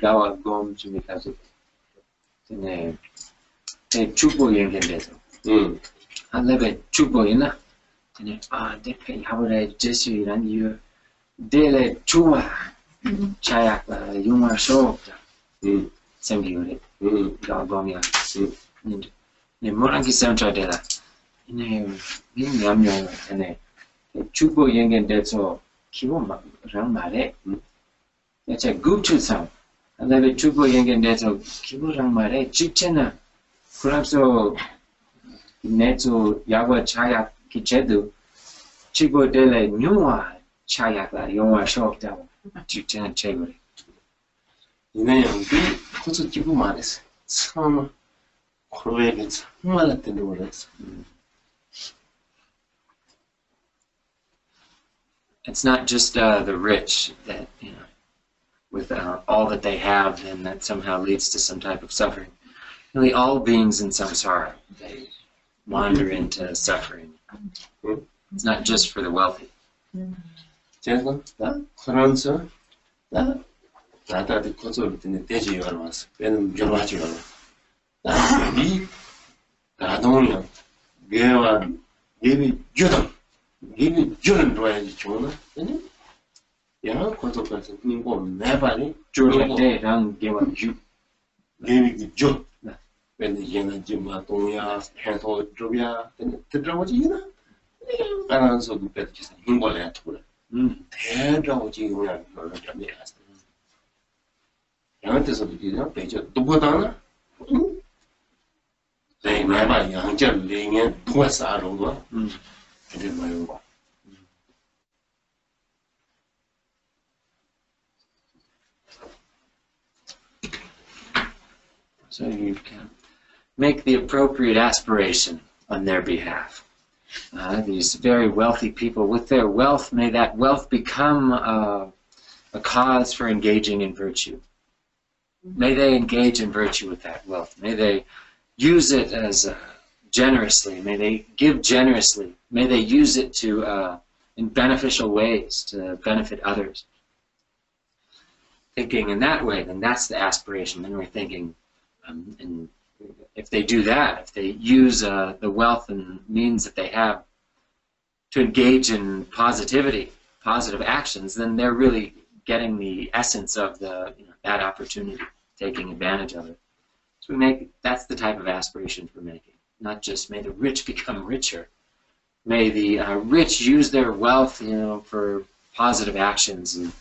나와 곰 중에 가지고 네 축복 연결돼서 한 레벨 축복이나 네 대패 하버에 제시란 이유 데레 좋아 차약과 용어 쇼다 생기요래 가방이야 네 뭐랑 기상자데라 네 민감요 네 축복 연결돼서 기본랑 말해 대체 구출상 근데 축복 연결돼서 기본랑 말해 직전에 그래서 내조 야과 차약 기체도 치고들의 뉴와 차약과 용어 쇼다 직전에 제거래 이내 연기 코스 기부 말했어 참 그러게 정말 했던데 그랬어 It's not just the rich that, you know, with all that they have, then that somehow leads to some type of suffering. Really, all beings in samsara, they wander into suffering. It's not just for the wealthy. 제가 그러면서 나한테 코스를 듣는 대지 열어왔어. 빼는 열어하지 말고. 나이 나동이야. 개와 개비 주던 개비 주는 도야지 좋나? 아니? 야 코스까지 님고 매발이 주로랑 개와 주 개비 주. 빼는 얘는 지금 동야 해서 쪽이야. 들어오지나? 안한서도 뺏기서 힘벌려야 돌아. 대저오지 그냥 별로 좀 해야지. 양한테서도 그냥 배저 누구다나? 내 매발 양절 내게 누가 싸는 거? 그래 말고. So you can make the appropriate aspiration on their behalf. These very wealthy people, with their wealth, may that wealth become a cause for engaging in virtue. May they engage in virtue with that wealth. May they use it as generously. May they give generously. May they use it to in beneficial ways to benefit others. Thinking in that way, then that's the aspiration. Then we're thinking, and if they do that, if they use the wealth and means that they have to engage in positivity, positive actions, then they're really getting the essence of the that opportunity, taking advantage of it. So that's the type of aspirations we're making. Not just may the rich become richer. May the rich use their wealth, for positive actions, and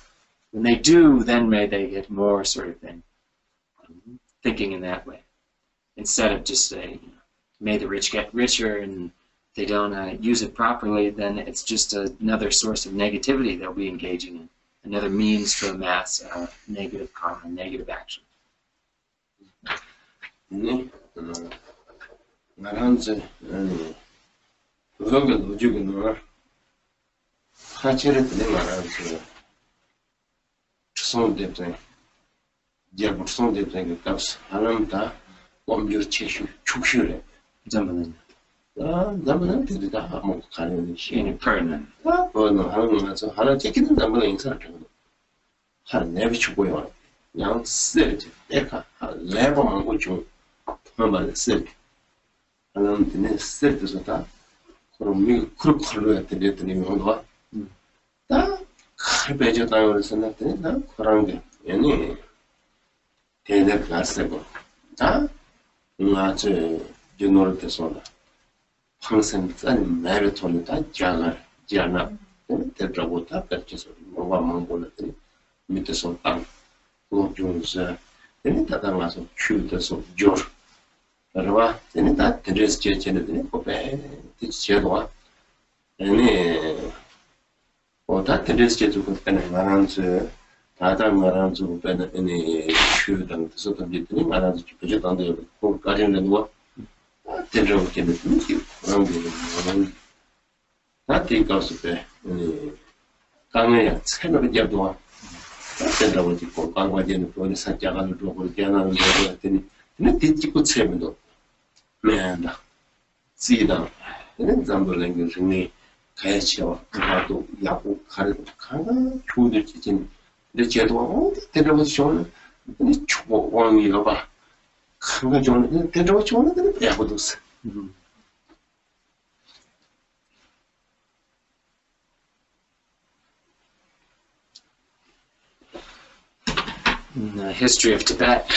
when they do, then may they get more, sort of thing. Thinking in that way. Instead of just saying, may the rich get richer, and if they don't use it properly, then it's just another source of negativity they'll be engaging in, another means to amass negative karma, negative action. 나란지 그거가 노주기는 하체를 때문에 말하지 추송됐대 이제 추송됐대 그 값 하나다 엄지로 채슈 축슈래 Zambalin. 남은 데다 뭐 가는 In permanent. 하는 거라서 하나 찍기는 남은 인사를 하나 내비 주고요 양 쓰지 내가 레버만 고쳐 한번 쓰지 하나는 되네 쓰듯이다 그럼 미 크루크루에 들렸더니 뭐가 다 칼배져 다요서 나한테 나 그런 게 아니 대내 갔고 다 나저 윤노를 때서나 항상 싼 마라톤을 다 자나 대dra고 다 뺏겨서 뭐가 망고는데 밑에서 땅 로중서 얘네 다 나가서 큐에서 조 그러와 얘네 다 드레스 제체는 거배 뒤쳐도와 얘네 다 드레스 제주고 때는 말한지 다다 말한지 배는 얘네 큐던 서던 뒤에 말한지 그저던데 거기까지는 뭐 대dra고 되는 그런 게 나한테 가서 때 강해야 새벽에 잡도와 된다고 짓고 방과제는 돈이 사자가는 쪽으로 대나는 거고 했더니 근데 뒤집고 채면도 매한다 쓰이다 이런 잠들는 게 중에 가야치와 그것도 야구 가르고 가가 좋은데 지진 근데 제도 데려가서 좋은 근데 초보 왕이가 봐 큰거 좋은 데려가서 좋은 근데 야구도 써 In the history of Tibet,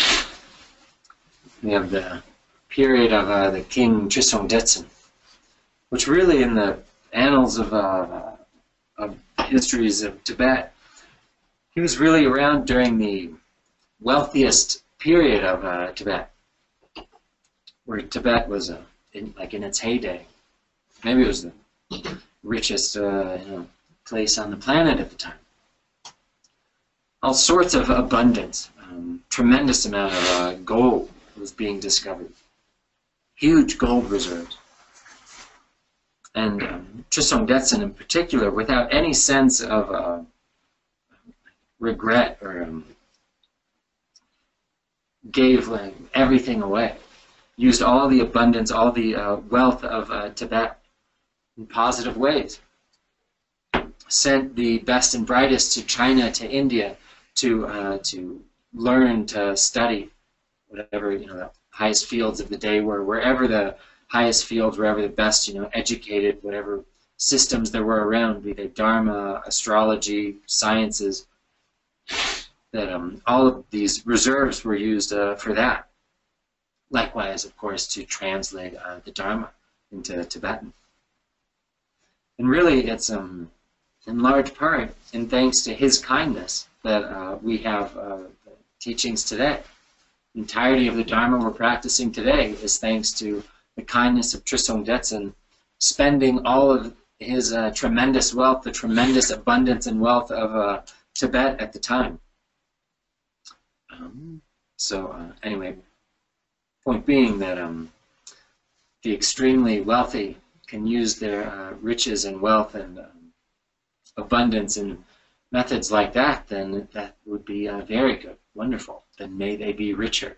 we have the period of the king Trisong Detsen, which really in the annals of histories of Tibet, he was really around during the wealthiest period of Tibet, where Tibet was in its heyday. Maybe it was the richest place on the planet at the time. All sorts of abundance, tremendous amount of gold was being discovered, huge gold reserves. And Trisong Detsen in particular, without any sense of regret or gave everything away, used all the abundance, all the wealth of Tibet in positive ways, sent the best and brightest to China, to India, to learn, to study whatever the highest fields of the day were, wherever the highest fields, wherever the best educated, whatever systems there were around, be they Dharma, astrology, sciences, that all of these reserves were used for that. Likewise, of course, to translate the Dharma into Tibetan. And really, it's in large part, and thanks to his kindness, that we have the teachings today. The entirety of the Dharma we're practicing today is thanks to the kindness of Trisong Detsen, spending all of his tremendous wealth, the tremendous abundance and wealth of Tibet at the time. Anyway, point being that the extremely wealthy can use their riches and wealth and abundance in methods like that, then that would be very good, wonderful. Then may they be richer.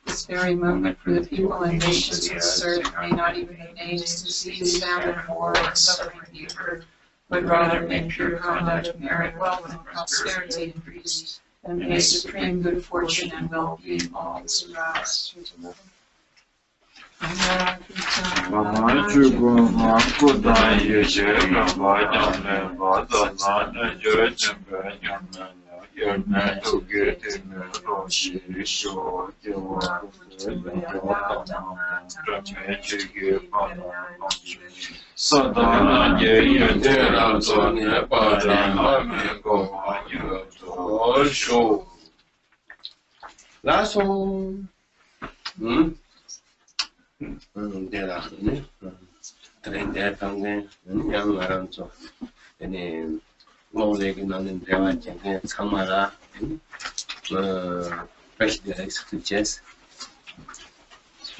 This very moment for the people and nations who serve may not even be names, disease, famine, war, and suffering be heard, but rather may pure conduct of merit, wealth, and prosperity increase, and may supreme good fortune and well-being always arise.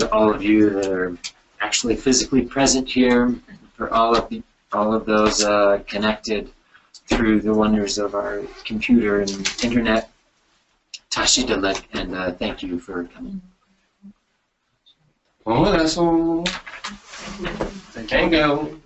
to all of you that are actually physically present here, for all of those connected through the wonders of our computer and internet. Tashi Dalek, and thank you for coming. Oh, that's all. Thank you.